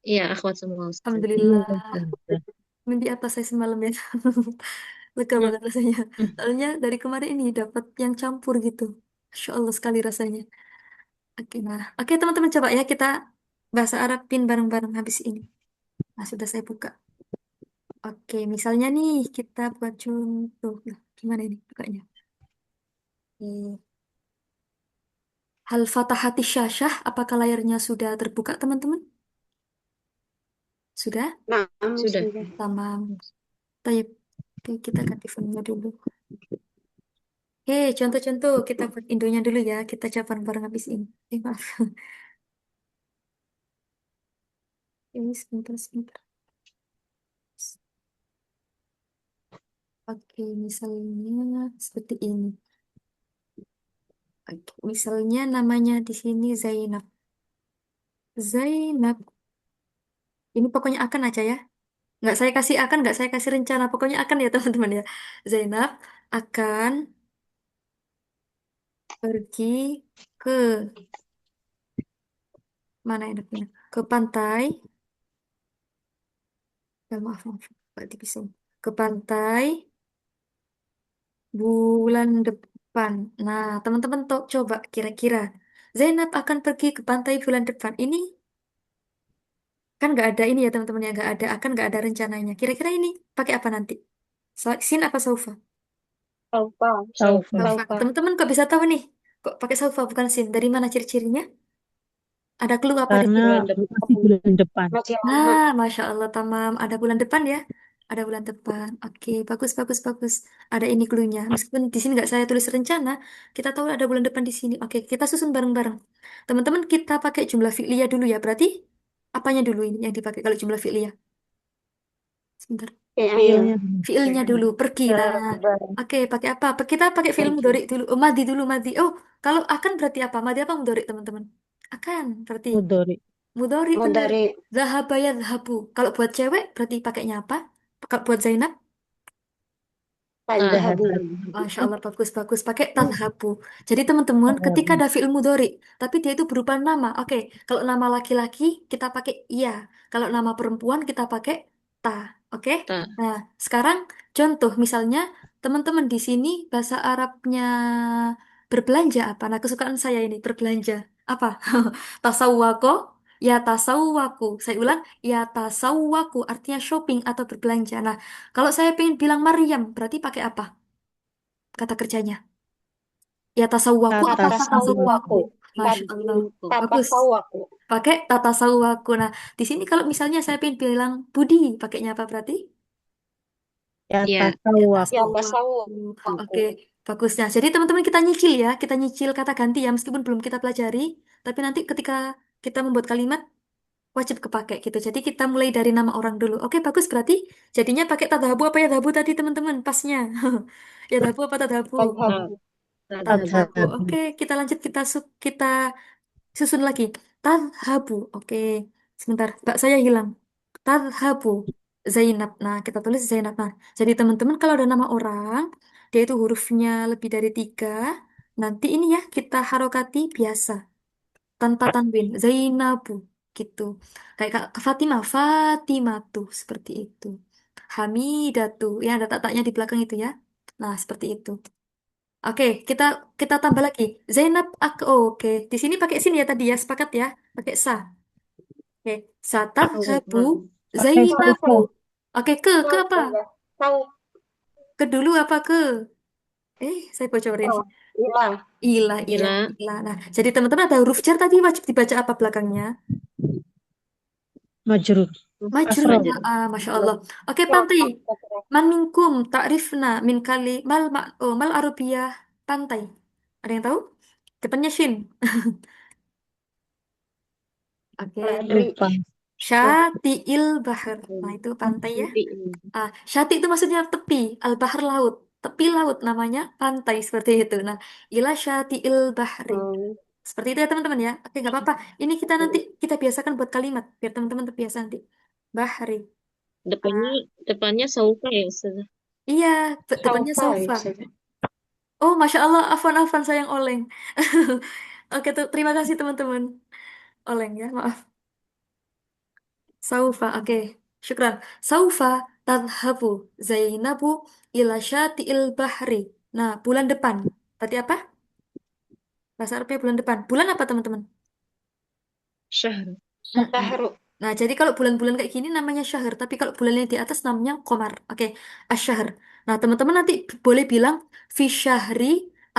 Iya, akhwat semua Ustaz. Iya, Alhamdulillah. Ustazah. Mimpi apa saya semalam ya. Lega Hmm. banget rasanya. Soalnya dari kemarin ini dapat yang campur gitu. Masya Allah sekali rasanya. Oke, nah. Oke teman-teman coba ya kita bahasa Arabin bareng-bareng habis ini. Nah, sudah saya buka. Oke, misalnya nih kita buat contoh. Nah, gimana ini bukanya? Oke. Hal fatahati syasyah, apakah layarnya sudah terbuka teman-teman? Sudah? Nah, Sudah. sudah. Tamam. Tayyip. Oke, kita ganti font dulu. Oke, contoh-contoh kita buat indonya dulu ya. Kita coba bareng-bareng habis ini. Maaf. Ini sebentar, sebentar. Oke, misalnya seperti ini. Oke, misalnya namanya di sini Zainab. Zainab. Ini pokoknya akan aja ya. Nggak saya kasih akan, nggak saya kasih rencana. Pokoknya akan ya teman-teman ya. Zainab akan pergi ke mana enaknya? Ke pantai. Maaf, maaf. Nggak dipisah. Ke pantai bulan depan. Nah, teman-teman coba kira-kira. Zainab akan pergi ke pantai bulan depan. Ini kan nggak ada ini ya teman-teman ya. Nggak ada akan nggak ada rencananya. Kira-kira ini pakai apa nanti? Sin apa saufa? Saufa. Saufa. Saufa. Saufa. Teman-teman kok bisa tahu nih? Kok pakai saufa bukan sin? Dari mana ciri-cirinya? Ada clue apa di Karena sini? Bulan masih depan. bulan depan. Masih lama. Nah, Masya Allah, tamam. Ada bulan depan ya? Ada bulan depan. Oke, bagus, bagus, bagus. Ada ini clue-nya. Meskipun di sini nggak saya tulis rencana, kita tahu ada bulan depan di sini. Oke, kita susun bareng-bareng. Teman-teman, kita pakai jumlah fi'liyah dulu ya. Berarti, apanya dulu ini yang dipakai kalau jumlah fi'liyah? Sebentar. Iya. Feel-nya dulu. Fi'ilnya dulu, pergi. Nah, Ber- oke, pakai apa? Kita pakai fi'il Pergi. mudhari dulu. Oh, madi dulu, madi. Oh, kalau akan berarti apa? Madi apa mudhari, teman-teman? Akan, berarti. Mudori. Mudhari Mau bener. dari Zahaba yadhabu. Kalau buat cewek berarti pakainya apa? Kalau buat Zainab, Ah, Tadhabu. Tahab. Masya Allah bagus-bagus pakai tadhabu. Jadi teman-teman, ketika ada fi'il mudhari, tapi dia itu berupa nama. Oke, kalau nama laki-laki kita pakai iya. Kalau nama perempuan kita pakai ta. Oke? tak. Nah, sekarang contoh misalnya teman-teman di sini bahasa Arabnya berbelanja apa? Nah, kesukaan saya ini berbelanja. Apa? Tasawwako, ya tasawwaku. Saya ulang, ya tasawwaku artinya shopping atau berbelanja. Nah, kalau saya pengen bilang Maryam, berarti pakai apa? Kata kerjanya. Ya tasawwaku apa Tata Tata tasawwaku? sawaku. Sawaku. Masya Tad- Allah. Tata Bagus. sawaku. Pakai tata sawwaku. Nah, di sini kalau misalnya saya pengen bilang Budi, pakainya apa berarti? Yata Ya, Ya Ya Sawaku. tasawwaku. tasawwaku. Oke, bagusnya. Jadi teman-teman kita nyicil ya. Kita nyicil kata ganti ya, meskipun belum kita pelajari. Tapi nanti ketika kita membuat kalimat, wajib kepake gitu. Jadi kita mulai dari nama orang dulu. Oke, bagus berarti. Jadinya pakai tadhabu apa ya dahabu tadi teman-teman? Pasnya. Ya dahabu apa tadhabu? tak. Tadhabu. Tadhabu. Tadhabu. Tadhabu. Oke, kita lanjut kita susun lagi. Tadhabu. Oke. Sebentar, Mbak saya hilang. Tadhabu. Zainab. Nah, kita tulis Zainab. Nah, jadi teman-teman kalau ada nama orang, dia itu hurufnya lebih dari tiga. Nanti ini ya, kita harokati biasa. Tanpa tanwin. Zainabu. Gitu. Kayak Kak Fatimah. Fatimatu. Seperti itu. Hamidatu. Ya, ada tataknya di belakang itu ya. Nah, seperti itu. Oke, kita kita tambah lagi. Zainab oh, oke. Di sini pakai sin ya tadi ya, sepakat ya. Pakai sa. Oke. Satadhabu Pakai Zainabu. Saufa. Sau. Oke, ke Sau. apa? Sau. Ke dulu apa ke? Saya bocorin. Oh. Ilah. Ilah, ilah, Ila. ilah. Nah, jadi teman-teman ada huruf jar tadi wajib dibaca apa belakangnya? Majrur. Majrur. Kasroh. Majur. Masya Allah. Oke, Ya. pantai. Man minkum ta'rifna min kali mal arabiyah pantai. Ada yang tahu? Depannya shin. Oke. Lari. Lupa. Syati'il Bahar. Nah, itu pantai ya. Nanti. Syati itu maksudnya tepi, al-bahar laut. Tepi laut namanya pantai seperti itu. Nah, ila syati'il bahri. Hmm. Seperti itu ya teman-teman ya. Oke, nggak apa-apa. Ini kita nanti kita biasakan buat kalimat biar teman-teman terbiasa nanti. Bahri. Depannya, Ah, depannya sauka ya, Ustazah. iya, depannya Saufa. sofa. Bisa. Oh, Masya Allah, afwan sayang oleng. Oke, tuh, terima kasih teman-teman. Oleng ya, maaf. Saufa, oke. Syukran. Saufa tadhabu Zainabu ila syati'il bahri. Nah, bulan depan. Berarti apa? Bahasa Arabnya bulan depan. Bulan apa, teman-teman? Syahr. Mm-mm. Syahrul. Nah, jadi kalau bulan-bulan kayak gini namanya syahr. Tapi kalau bulannya di atas namanya komar. Oke, asyahr. Nah, teman-teman nanti boleh bilang fi syahri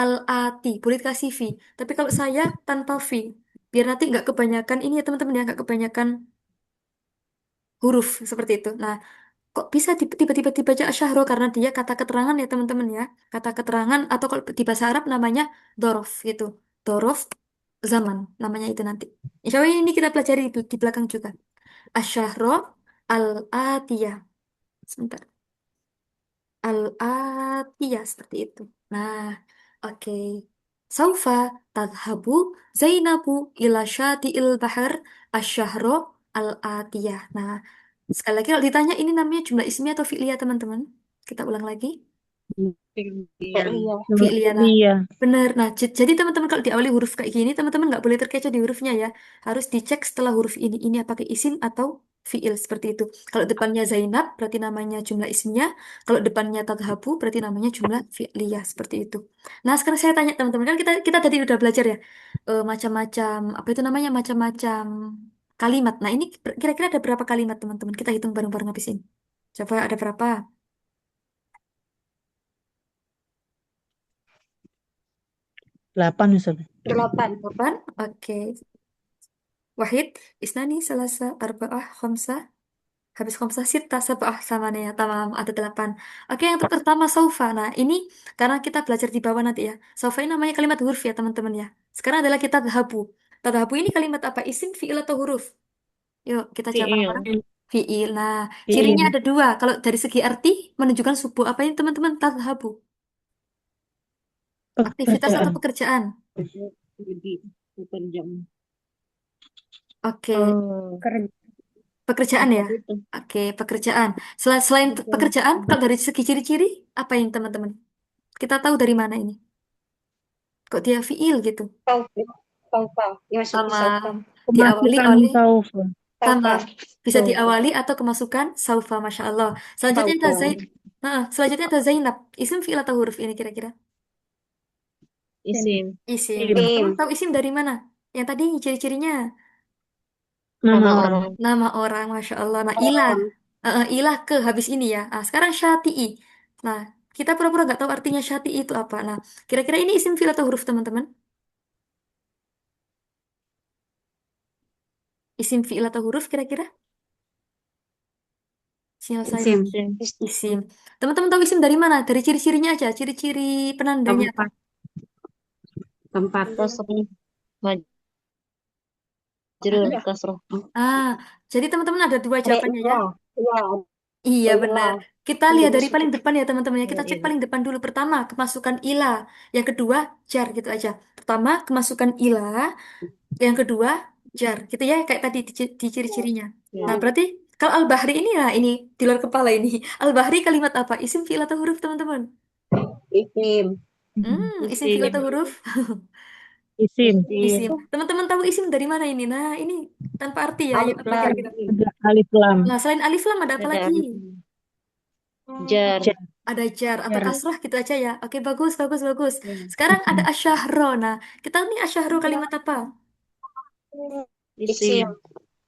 al-ati. Boleh kasih fi. Tapi kalau saya tanpa fi. Biar nanti nggak kebanyakan ini ya, teman-teman ya. Nggak kebanyakan huruf seperti itu. Nah, kok bisa tiba-tiba dibaca asyahro karena dia kata keterangan ya teman-teman ya. Kata keterangan atau kalau di bahasa Arab namanya dorof gitu. Dorof zaman namanya itu nanti. Insya Allah ini kita pelajari di belakang juga. Asyahro al-atiyah. Sebentar. al-atiyah seperti itu. Nah, oke. Saufa tadhabu Zainabu ila syati'il bahar asyahro al-atiyah. Nah, sekali lagi kalau ditanya ini namanya jumlah ismiyah atau fi'liyah teman-teman? Kita ulang lagi. Ya, iya. Fi'liyah. Nah, Iya. benar. Nah, jadi teman-teman kalau diawali huruf kayak gini, teman-teman nggak boleh terkecoh di hurufnya ya. Harus dicek setelah huruf ini apakah isim atau fi'il seperti itu. Kalau depannya Zainab berarti namanya jumlah ismiyah. Kalau depannya Tadhabu berarti namanya jumlah fi'liyah seperti itu. Nah, sekarang saya tanya teman-teman kan kita kita tadi udah belajar ya macam-macam apa itu namanya macam-macam kalimat. Nah, ini kira-kira ada berapa kalimat teman-teman? Kita hitung bareng-bareng habis ini. Coba ada berapa? 8 Ustaz. 8. 8. Oke. Wahid, isnani, salasa, arba'ah, khamsah. Habis khamsah, sita, sab'ah, samaniyah, tamam, ada 8. Oke, yang pertama, saufa. Nah, ini karena kita belajar di bawah nanti ya. Saufa ini namanya kalimat huruf ya, teman-teman ya. Sekarang adalah kita tadhabu. Tadhabu ini kalimat apa? Isim, fi'il, atau huruf? Yuk, kita jawab bareng-bareng. Fi'il. Fi'il. Nah, cirinya Fi'il. ada dua. Kalau dari segi arti, menunjukkan subuh. Apa ini, teman-teman? Tadhabu. Aktivitas atau Pekerjaan. pekerjaan? Oke, Oh, Kerja. pekerjaan apa ya. itu? Oke, pekerjaan. Selain pekerjaan, kalau dari segi ciri-ciri, apa ini teman-teman? Kita tahu dari mana ini? Kok dia fiil gitu? Saufa. Saufa. Dimasuki Sama saufa. diawali Kemasukan oleh saufa. sama Saufa. bisa Tuh. diawali atau kemasukan saufa, masya Allah. Selanjutnya ada Saufa. Zaid. Nah, selanjutnya ada Zainab. Isim fiil atau huruf ini kira-kira? Isim. Isim. Im. Teman-teman Im. tahu isim dari mana? Yang tadi ciri-cirinya Nama Nama orang. orang. nama orang, masya Allah. Nah, ilah. Orang. Ilah ke habis ini ya. Ah, sekarang syati'i. Nah, kita pura-pura nggak tahu artinya syati'i itu apa. Nah, kira-kira ini isim fiil atau huruf teman-teman? Isim fiil atau huruf kira-kira? Sinyal saya Isim. Isim. isim. Teman-teman tahu isim dari mana? Dari ciri-cirinya aja. Ciri-ciri penandanya apa? Tempat. Tempat. Kasroh. Hah? Majrur. Kasroh. Ah, jadi teman-teman ada dua Ada jawabannya ya. ilah. Iya, Iya ada benar. ilah. Kita Yang lihat dari dimasuki. paling depan ya teman-teman ya. Kita cek Fi'il. paling depan dulu. Pertama, kemasukan ila. Yang kedua, jar gitu aja. Pertama, kemasukan ila. Yang kedua, jar. Gitu ya, kayak tadi di ciri-cirinya. Nah, Ya. berarti kalau al-bahri ini ya, ini di luar kepala ini. Al-bahri kalimat apa? Isim, fi'il, atau huruf teman-teman? Isim. Isim, fi'il, atau Isim. huruf? Isim. Isim. Isim. Teman-teman tahu isim dari mana ini? Nah, ini tanpa arti ya. Yang Alif apa lam. kira-kira? Ada alif lam. Nah, selain alif lam ada apa Ada lagi? arif. Jar. Jar. Ada jar atau Jar. kasrah gitu aja ya. Oke, bagus, bagus, bagus. Ya. Sekarang ada asyahro. Nah, kita tahu nih asyahro kalimat apa? Isim. Isim.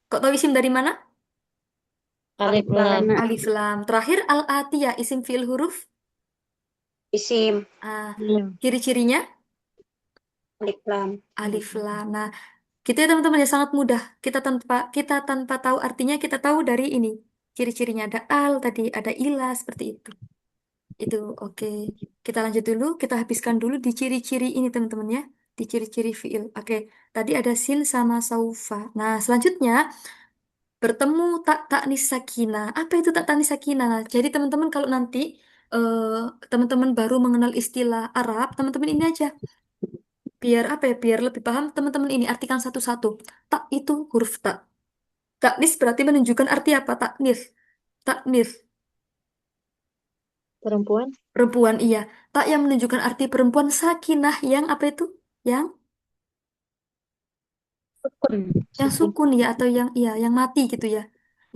Kok tahu isim dari mana? Alif Alif lam. lam. Karena Alif lam. Terakhir al-atiyah, isim fi'il huruf. Isim. Ah, Lam. ciri-cirinya Alif lam. alif lam. Nah, gitu ya teman-teman ya sangat mudah. Kita tanpa tahu artinya kita tahu dari ini. Ciri-cirinya ada al tadi, ada ila seperti itu. Itu oke. Kita lanjut dulu, kita habiskan dulu di ciri-ciri ini teman-teman ya. Di ciri-ciri fiil. Oke, tadi ada sin sama saufa. Nah, selanjutnya bertemu tak taknis sakinah. Apa itu tak taknis sakinah? Nah, jadi teman-teman kalau nanti eh, teman-teman baru mengenal istilah Arab, teman-teman ini aja. Biar apa ya? Biar lebih paham teman-teman ini artikan satu-satu. Tak itu huruf tak. Taknis berarti menunjukkan arti apa? Taknis. Taknis. Perempuan. Perempuan, iya. Tak yang menunjukkan arti perempuan sakinah yang apa itu? Yang sukun. yang Sukun. sukun ya atau yang iya yang mati gitu ya.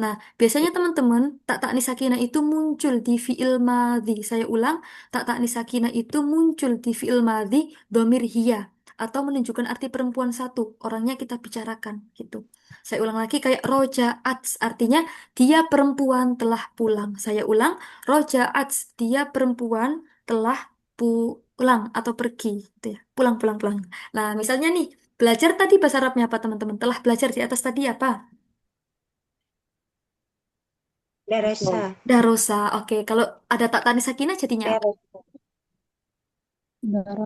Nah, biasanya teman-teman tak taknis sakinah itu muncul di fiil madhi. Saya ulang, tak taknis sakinah itu muncul di fiil madhi domir hiya atau menunjukkan arti perempuan satu. Orangnya kita bicarakan gitu. Saya ulang lagi kayak rojaat artinya dia perempuan telah pulang. Saya ulang, rojaat dia perempuan telah pulang atau pergi gitu ya. Pulang pulang pulang. Nah, misalnya nih belajar tadi bahasa Arabnya apa teman-teman? Telah belajar di atas tadi apa? Darasa. Darosa. Oke, kalau ada tak tani sakinah jadinya apa? Darasa. Daro,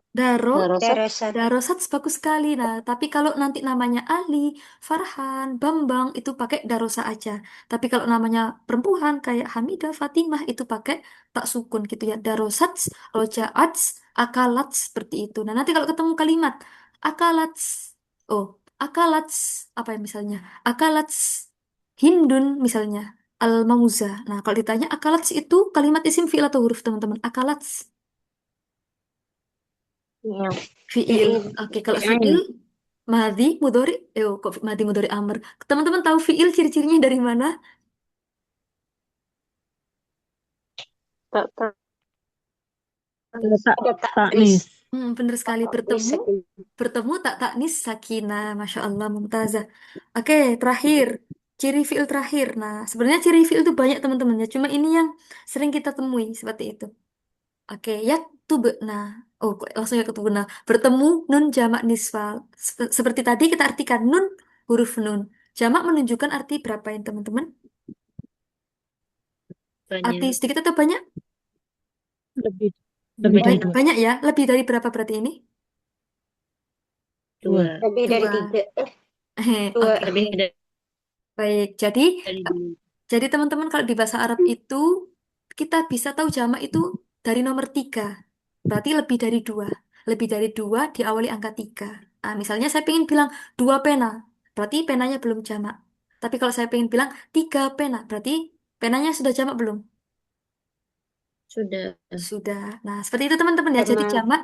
Darosat. Darasat. Darosat bagus sekali. Nah, tapi kalau nanti namanya Ali, Farhan, Bambang itu pakai Darosa aja. Tapi kalau namanya perempuan kayak Hamidah, Fatimah itu pakai tak sukun gitu ya. Darosat, Rojaat, Akalat seperti itu. Nah, nanti kalau ketemu kalimat Akalat, oh, Akalat apa ya misalnya? Akalat Hindun misalnya. Al-Mauza. Nah, kalau ditanya Akalat itu kalimat isim fi'il atau huruf teman-teman? Akalat. Ya. Fiil. Fiil. Oke, kalau fiil, Fi'il. madi, mudori. Kok madi, mudori, amr. Teman-teman tahu fiil ciri-cirinya dari mana? Tak tak. Tak Ada taknis. taknis. Benar sekali. Taknis Bertemu, sakin. bertemu tak taknis sakinah. Masya Allah, mumtazah. Oke, terakhir. Ciri fiil terakhir. Nah, sebenarnya ciri fiil itu banyak teman-teman ya. Cuma ini yang sering kita temui seperti itu. Oke, nah. Oh, kok langsung nah. Bertemu nun jamak niswa. Seperti tadi kita artikan nun huruf nun. Jamak menunjukkan arti berapa ya teman-teman? Arti Banyak. sedikit atau banyak? Lebih lebih dari Banyak, dua. banyak ya. Lebih dari berapa berarti ini? Dua. Dua. Lebih dari Dua. 3. Dua. Oke, Lebih baik. dari dua. Jadi teman-teman kalau di bahasa Arab itu kita bisa tahu jamak itu dari nomor tiga. Berarti lebih dari dua. Lebih dari dua diawali angka tiga. Nah, misalnya saya pengen bilang dua pena. Berarti penanya belum jamak. Tapi kalau saya pengen bilang tiga pena. Berarti penanya sudah jamak belum? Sudah. Sudah. Nah, seperti itu teman-teman ya. Jadi Karena jamak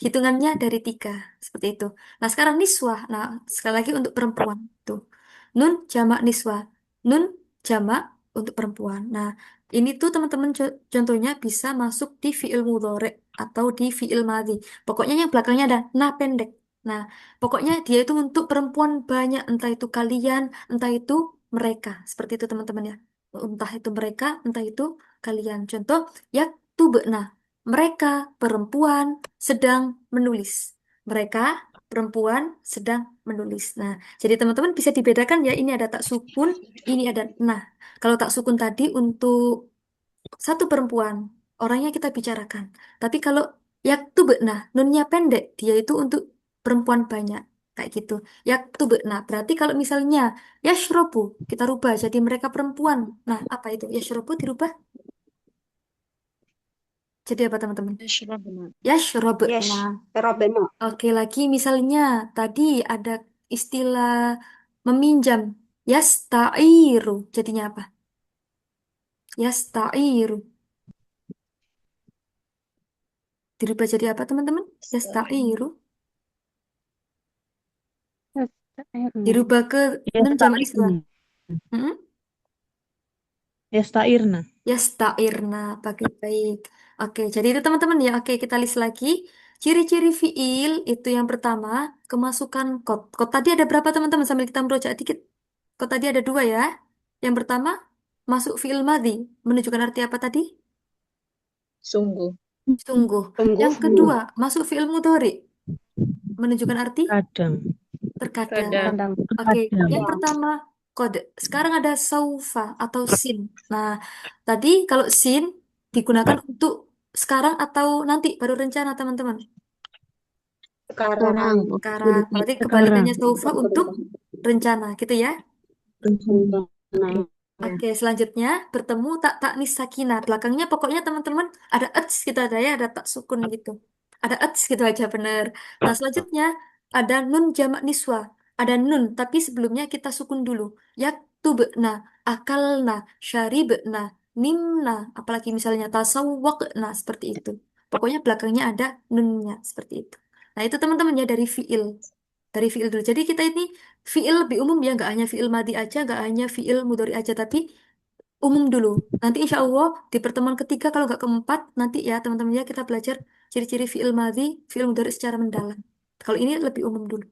hitungannya dari tiga. Seperti itu. Nah, sekarang niswah. Nah, sekali lagi untuk perempuan. Tuh. Nun jamak niswah. Nun jamak untuk perempuan. Nah, ini tuh teman-teman contohnya bisa masuk di fi'il mudhari atau di fi'il madhi. Pokoknya yang belakangnya ada na pendek. Nah, pokoknya dia itu untuk perempuan banyak. Entah itu kalian, entah itu mereka. Seperti itu teman-teman ya. Entah itu mereka, entah itu kalian. Contoh, ya nah, mereka perempuan sedang menulis. Mereka perempuan sedang menulis. Nah, jadi teman-teman bisa dibedakan ya, ini ada tak sukun, ini ada nah. Kalau tak sukun tadi untuk satu perempuan, orangnya kita bicarakan. Tapi kalau nah, nunnya pendek, dia itu untuk perempuan banyak. Kayak gitu. Nah, berarti kalau misalnya yashrobu, kita rubah jadi mereka perempuan. Nah, apa itu? Yashrobu dirubah jadi apa teman-teman? Ashrabna. yes, Yashrabna. Robeno. Oke, lagi misalnya tadi ada istilah meminjam. Yastairu. Jadinya apa? Yastairu. Dirubah jadi apa, teman-teman? Yastairu. Yastairna. Dirubah ke nun jamak nisbah. Yastairna. Mm-mm. Yastairna. Yastairna. Baik-baik. Oke, jadi itu teman-teman ya. Oke, kita list lagi. Ciri-ciri fiil itu yang pertama, kemasukan kot. Kot tadi ada berapa, teman-teman? Sambil kita merojak dikit. Kot tadi ada dua ya. Yang pertama, masuk fiil madhi. Menunjukkan arti apa tadi? Sungguh. Sungguh. Yang Sungguh. kedua, masuk fiil mudhari. Menunjukkan arti Kadang. terkadang. Kadang. Kadang. Oke, Kadang. yang pertama kode. Sekarang ada saufa atau sin. Nah, tadi kalau sin digunakan untuk sekarang atau nanti baru rencana teman-teman. Sekarang. Sekarang. Sekarang. Berarti Sekarang. kebalikannya saufa untuk rencana, gitu ya. Rencana. Nah, Ya. Oke, selanjutnya bertemu tak taknis sakinah. Belakangnya pokoknya teman-teman ada ets gitu ada ya, ada tak sukun gitu. Ada ets gitu aja bener. Nah, selanjutnya ada nun jamak niswa. Ada nun, tapi sebelumnya kita sukun dulu. Yaktubna, akalna, syaribna, nimna, apalagi misalnya tasawwaqna seperti itu. Pokoknya belakangnya ada nunnya seperti itu. Nah, itu teman-teman ya dari fiil. Dari fiil dulu. Jadi kita ini fiil lebih umum ya, nggak hanya fiil madi aja, nggak hanya fiil mudhari aja, tapi umum dulu. Nanti insya Allah di pertemuan ketiga kalau nggak keempat, nanti ya teman-teman ya kita belajar ciri-ciri fiil madi, fiil mudhari secara mendalam. Kalau ini lebih umum dulu.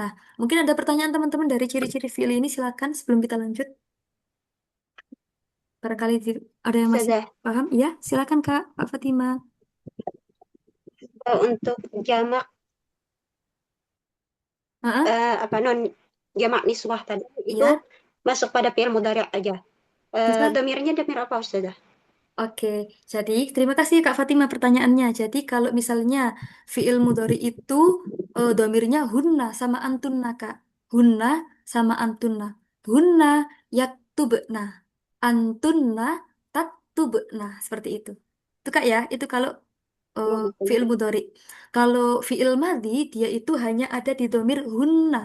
Nah, mungkin ada pertanyaan teman-teman dari ciri-ciri fiil ini, silakan sebelum kita lanjut. Barangkali ada yang masih sudah. paham? Ya, silakan Kak, Pak Fatima. Untuk jamak Ah, apa non jamak niswah tadi itu ya, masuk pada fi'il mudhari aja. bisa. Domirnya domir apa Ustazah? Oke, jadi terima kasih Kak Fatima pertanyaannya. Jadi kalau misalnya fiil mudhari itu domirnya hunna sama antunna Kak. Hunna sama antunna. Hunna yaktubna. Antunna taktubna. Seperti itu. Itu Kak ya, itu kalau fiil mudhari. Kalau fiil madhi dia itu hanya ada di domir hunna.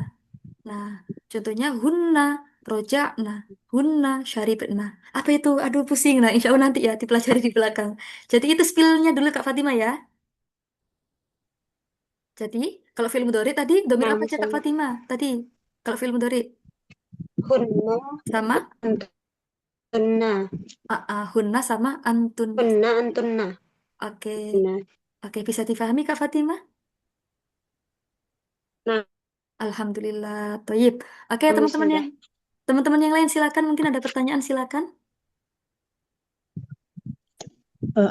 Nah, contohnya hunna, roja'na, hunna, syaribna. Apa itu? Aduh, pusing. Nah, insya Allah nanti ya dipelajari di belakang. Jadi itu spillnya dulu Kak Fatima ya. Jadi, kalau film mudhari tadi, domir Nah, apa aja Kak misalnya Fatima? Tadi, kalau film mudhari hunna, sama antunna, hunna sama antun. hunna, antunna. Oke, Nah, oke bisa difahami Kak Fatima? nah, Alhamdulillah, Toyib. Oke, sudah. teman-teman yang lain silakan. Mungkin ada pertanyaan silakan.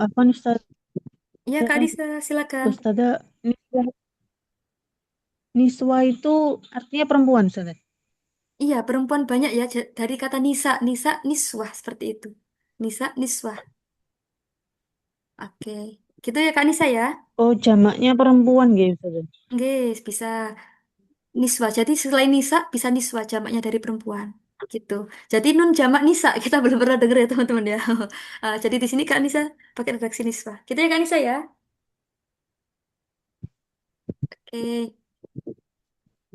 Apa nih Ustazah? Iya Kak Adisa, silakan. Ustazah, Niswa itu artinya perempuan, Ustazah. Iya, perempuan banyak ya dari kata nisa, nisa, niswah seperti itu. Nisa, niswah. Oke. Gitu ya Kak Nisa ya. Oh, jamaknya perempuan gitu, Ustazah. Guys, bisa niswah. Jadi selain nisa bisa niswah jamaknya dari perempuan. Gitu. Jadi nun jamak nisa kita belum pernah dengar ya teman-teman ya. Jadi di sini Kak Nisa pakai redaksi niswah. Gitu ya Kak Nisa ya. Oke.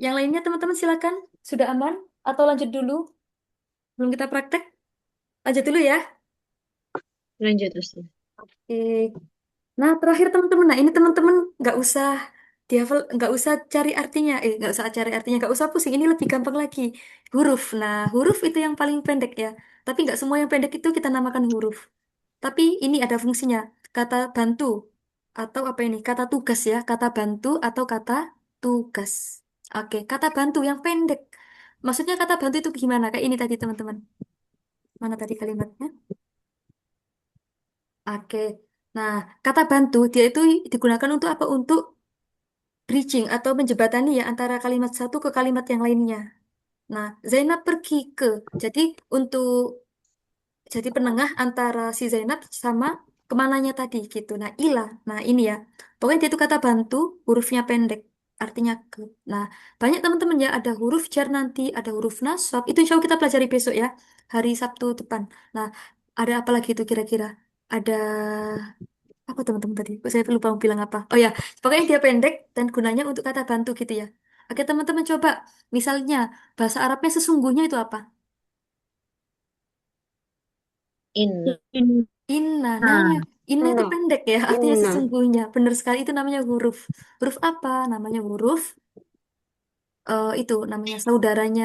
Yang lainnya teman-teman silakan. Sudah aman atau lanjut dulu? Belum kita praktek? Lanjut dulu ya. Lanjut, Ustaz. Oke. Nah, terakhir teman-teman. Nah, ini teman-teman nggak usah dihafal, nggak usah cari artinya. Nggak usah cari artinya, nggak usah pusing. Ini lebih gampang lagi. Huruf. Nah, huruf itu yang paling pendek ya. Tapi nggak semua yang pendek itu kita namakan huruf. Tapi ini ada fungsinya. Kata bantu atau apa ini? Kata tugas ya. Kata bantu atau kata tugas. Oke, kata bantu yang pendek. Maksudnya kata bantu itu gimana? Kayak ini tadi teman-teman. Mana tadi kalimatnya? Oke. Nah, kata bantu dia itu digunakan untuk apa? Untuk bridging atau menjembatani ya antara kalimat satu ke kalimat yang lainnya. Nah, Zainab pergi ke. Jadi untuk jadi penengah antara si Zainab sama kemananya tadi gitu. Nah, ila. Nah, ini ya. Pokoknya dia itu kata bantu, hurufnya pendek. Artinya ke. Nah, banyak teman-teman ya ada huruf jar nanti, ada huruf nasab. Itu insya Allah kita pelajari besok ya. Hari Sabtu depan. Nah, ada apa lagi itu kira-kira? Ada apa teman-teman tadi? Kok saya lupa mau bilang apa. Oh ya, pokoknya dia pendek dan gunanya untuk kata bantu gitu ya. Oke teman-teman coba, misalnya bahasa Arabnya sesungguhnya itu apa? Inna. In- Inna. Nah, Nah, inna itu Inna, pendek ya, artinya inna. sesungguhnya. Benar sekali itu namanya huruf. Huruf apa? Namanya huruf itu namanya saudaranya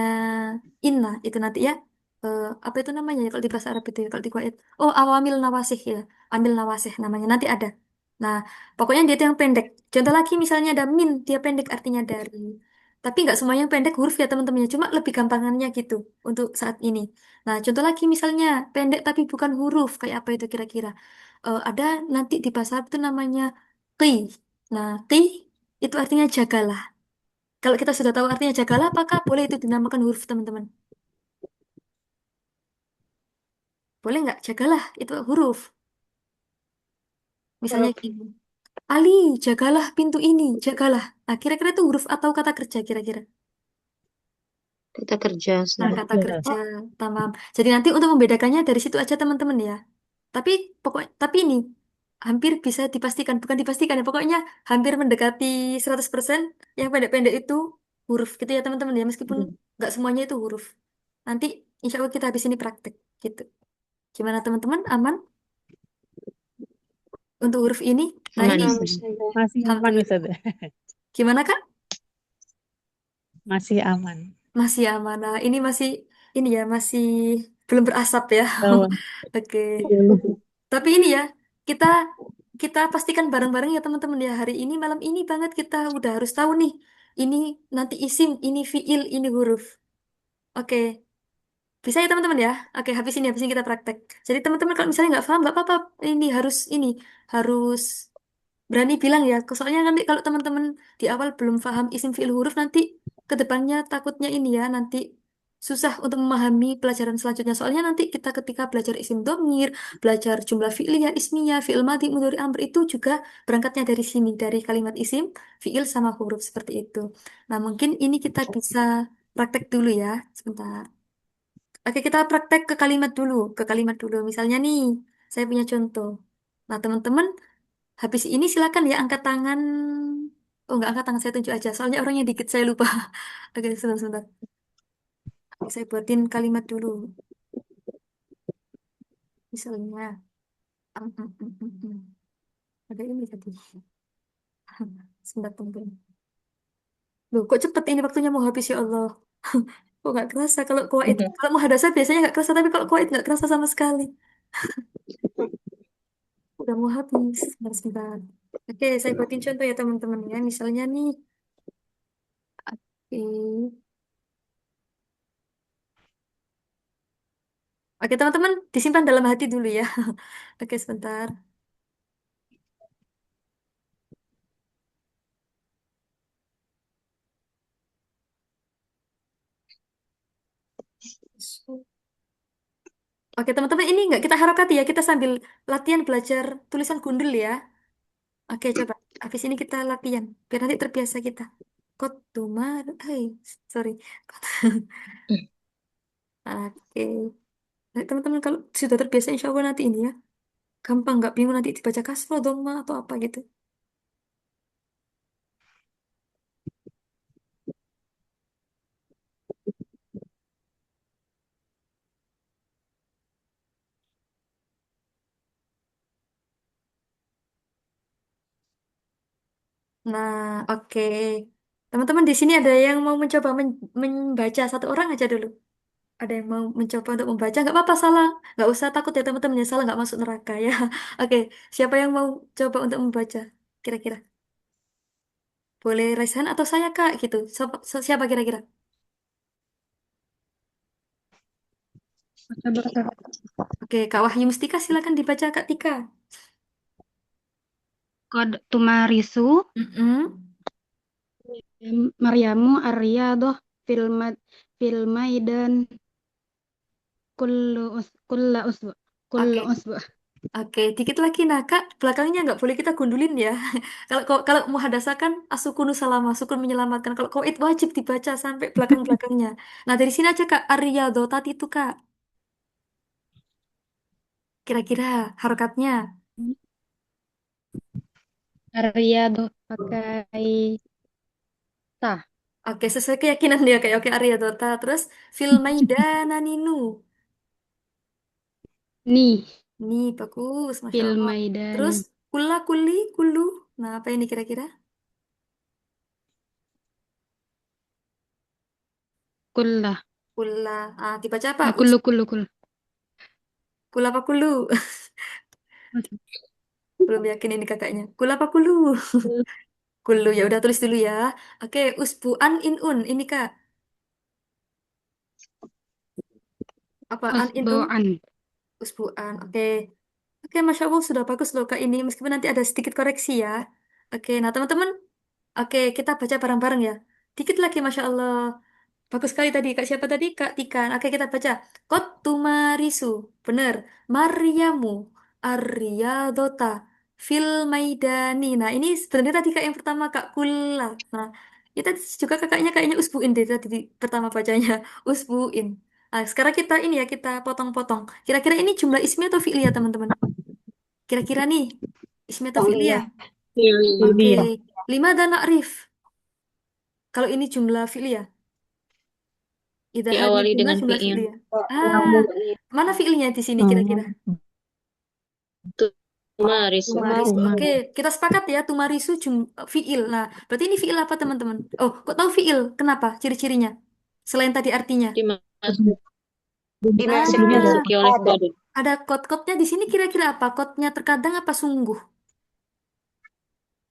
inna itu nanti ya. Apa itu namanya ya kalau di bahasa Arab itu ya kalau di Kuwait. Oh, awamil nawasih ya. Amil nawasih namanya nanti ada. Nah, pokoknya dia itu yang pendek. Contoh lagi misalnya ada min, dia pendek artinya dari. Tapi nggak semuanya yang pendek huruf ya teman-temannya, cuma lebih gampangannya gitu untuk saat ini. Nah, contoh lagi misalnya pendek tapi bukan huruf, kayak apa itu kira-kira? Ada nanti di bahasa Arab itu namanya qi. Nah, qi itu artinya jagalah. Kalau kita sudah tahu artinya jagalah, apakah boleh itu dinamakan huruf, teman-teman? Boleh nggak? Jagalah, itu huruf. Misalnya Huruf. gini. Ali, jagalah pintu ini, jagalah. Nah, kira-kira itu huruf atau kata kerja, kira-kira? Kita kerja, Nah, Ustaz. kata kerja. kerja, tamam. Jadi nanti untuk membedakannya dari situ aja, teman-teman ya. Tapi tapi ini hampir bisa dipastikan, bukan dipastikan ya, pokoknya hampir mendekati 100% yang pendek-pendek itu huruf gitu ya, teman-teman ya, meskipun nggak semuanya itu huruf. Nanti insya Allah kita habis ini praktek gitu. Gimana teman-teman? Aman untuk huruf ini? Nah Aman, ini, Nah, Ustaz. Ustazah. Masih aman, Alhamdulillah. Ustazah. Gimana Kak? Masih aman. Masih aman. Nah, ini masih, ini ya, masih belum berasap ya. Bawah. Oke. Tapi ini ya, kita kita pastikan bareng-bareng ya teman-teman ya. Hari ini, malam ini banget kita udah harus tahu nih. Ini nanti isim, ini fiil, ini huruf. Oke. Bisa ya teman-teman ya? Oke, habis ini kita praktek. Jadi teman-teman kalau misalnya nggak paham, nggak apa-apa. Ini harus berani bilang ya. Soalnya nanti kalau teman-teman di awal belum paham isim fiil huruf nanti ke depannya takutnya ini ya nanti susah untuk memahami pelajaran selanjutnya. Soalnya nanti kita ketika belajar isim domir, belajar jumlah fi'liyah, ismiyah, fi'il madhi, mudhari, amr itu juga berangkatnya dari sini, dari kalimat isim, fi'il sama huruf seperti itu. Nah, mungkin ini kita bisa praktek dulu ya, sebentar. Oke, kita praktek ke kalimat dulu, ke kalimat dulu. Misalnya nih, saya punya contoh. Nah, teman-teman, habis ini silakan ya angkat tangan. Oh, nggak angkat tangan, saya tunjuk aja. Soalnya orangnya dikit, saya lupa. Oke, sebentar, sebentar. Saya buatin kalimat dulu. Misalnya, em, em, em, em, em. Ada ini tadi. Sebentar, tunggu. Loh, kok cepet ini waktunya mau habis ya Allah. Kok nggak kerasa kalau kuait. Kalau muhadasah biasanya nggak kerasa, tapi kalau kuait nggak kerasa sama sekali. Udah mau habis. Sebentar, sebentar. Oke, saya buatin contoh ya teman-teman ya. Misalnya nih, oke. Oke, teman-teman, disimpan dalam hati dulu ya. Oke, sebentar. Oke, teman-teman, ini nggak kita harokati ya. Kita sambil latihan belajar tulisan gundul ya. Oke, coba. Habis ini kita latihan. Biar nanti terbiasa kita. Kotumar. Hai, sorry. Oke. Nah, teman-teman, kalau sudah terbiasa, insya Allah nanti ini ya. Gampang, nggak bingung nanti dibaca kasro, doma, atau apa gitu. Nah, oke. Teman-teman, di sini ada yang mau mencoba membaca satu orang aja dulu. Ada yang mau mencoba untuk membaca, nggak apa-apa salah, nggak usah takut ya teman-teman ya salah nggak masuk neraka ya. Oke, siapa yang mau coba untuk membaca? Kira-kira boleh Raisan atau saya Kak gitu. Siapa kira-kira? Oke, Kak Wahyu Mustika silakan dibaca Kak Tika. Qad tumarisu Mm-mm. Maryamu Aryadoh fil maidan kulla usbu Oke, kullu usbu. oke, dikit lagi nah Kak, belakangnya nggak boleh kita gundulin ya. Kalau mau hadasakan asukunu salama, sukun menyelamatkan. Kalau koit wajib dibaca sampai belakang-belakangnya. Nah dari sini aja Kak, Arya Dotat itu Kak. Kira-kira harokatnya. Aryadoh pakai tah. Oke, sesuai keyakinan dia kayak oke Arya Dota. Terus fil maidana ninu. Nih Nih bagus, masya fil Allah. Terus maidani kula kuli kulu. Nah apa ini kira-kira? kullah. Kula. Ah dibaca apa? Kullu kullu kullu. Kula apa kulu? Belum yakin ini kakaknya. Kula apa kulu? Kulu ya udah tulis dulu ya. Oke, usbuan inun ini kak. Apa an inun? Usbu'an. Usbuan. Oke. Oke, masya Allah sudah bagus loh kak ini. Meskipun nanti ada sedikit koreksi ya. Oke, nah teman-teman. Oke, kita baca bareng-bareng ya. Dikit lagi, Masya Allah. Bagus sekali tadi. Kak siapa tadi? Kak Tikan. Oke, kita baca. Kotumarisu. Bener. Maryamu. Aryadota. Fil Maidani. Nah, ini sebenarnya tadi kak yang pertama, Kak Kula. Nah, itu juga kakaknya kayaknya usbuin deh tadi pertama bacanya. Usbuin. Nah, sekarang kita ini ya, kita potong-potong. Kira-kira ini jumlah ismi atau fi'li ya, teman-teman? Kira-kira nih, ismi atau fi'li ya? Tauliah. Oke. Kuliah. Lima dan Rif. Kalau ini jumlah fi'liyah. Idza hadhihi Diawali jumlah dengan jumlah fi'il. fi'liyah. Ah, mana fi'ilnya di sini kira-kira? Tumarisu. Tumarisu. Rumah. Oke, kita sepakat ya tumarisu fi'il. Nah, berarti ini fi'il apa teman-teman? Oh, kok tahu fi'il? Kenapa? Ciri-cirinya? Selain tadi artinya. Sebelumnya ada Nah, Dimasuki oleh Ada. kode. ada kode-kodenya di sini kira-kira apa? Kodenya terkadang apa sungguh?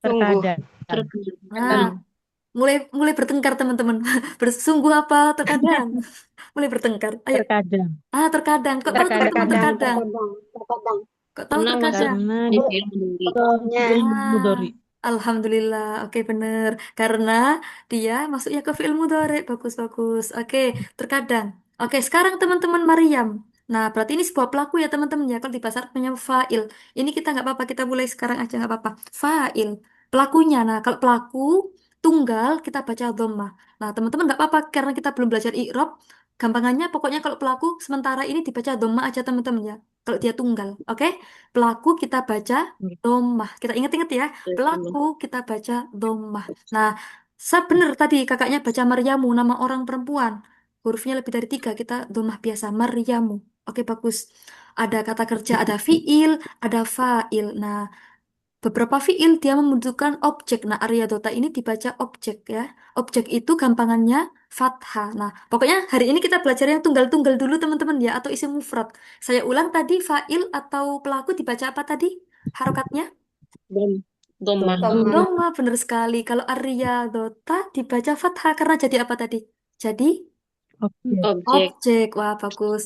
Sungguh. terkadang. Nah, mulai mulai bertengkar teman-teman. Bersungguh apa terkadang? Mulai bertengkar. Ayo. Terkadang. Ah, terkadang. Kok tahu teman-teman Terkadang. terkadang? Terkadang. Kok tahu Karena masuk terkadang? Karena di di fi'il mudhari. Contohnya. fi'il mudhari. Alhamdulillah. Oke, bener. Karena dia masuknya ke fi'il mudhari. Bagus, bagus. Oke, terkadang. Oke, sekarang teman-teman Maryam. Nah, berarti ini sebuah pelaku ya teman-teman ya. Kalau di bahasa Arab namanya fa'il. Ini kita nggak apa-apa, kita mulai sekarang aja nggak apa-apa. Fa'il, pelakunya. Nah, kalau pelaku tunggal kita baca dhammah. Nah, teman-teman nggak apa-apa karena kita belum belajar i'rab. Gampangannya pokoknya kalau pelaku sementara ini dibaca dhammah aja teman-teman ya. Kalau dia tunggal, oke? Pelaku kita baca Nggih. dhammah. Kita ingat-ingat ya. Betul. Pelaku kita baca dhammah. Nah, benar tadi kakaknya baca Maryamu, nama orang perempuan. Hurufnya lebih dari tiga, kita domah biasa. Maryamu. Oke, bagus. Ada kata kerja, ada fiil, ada fa'il. Nah, beberapa fiil dia membutuhkan objek. Nah, Arya Dota ini dibaca objek ya. Objek itu gampangannya fathah. Nah, pokoknya hari ini kita belajar yang tunggal-tunggal dulu teman-teman ya, atau isim mufrad. Saya ulang tadi, fa'il atau pelaku dibaca apa tadi? Harokatnya? Dom, Doma. Dhammah. Doma, benar sekali. Kalau Arya Dota dibaca fathah karena jadi apa tadi? Jadi Objek. Objek. objek. Wah, bagus.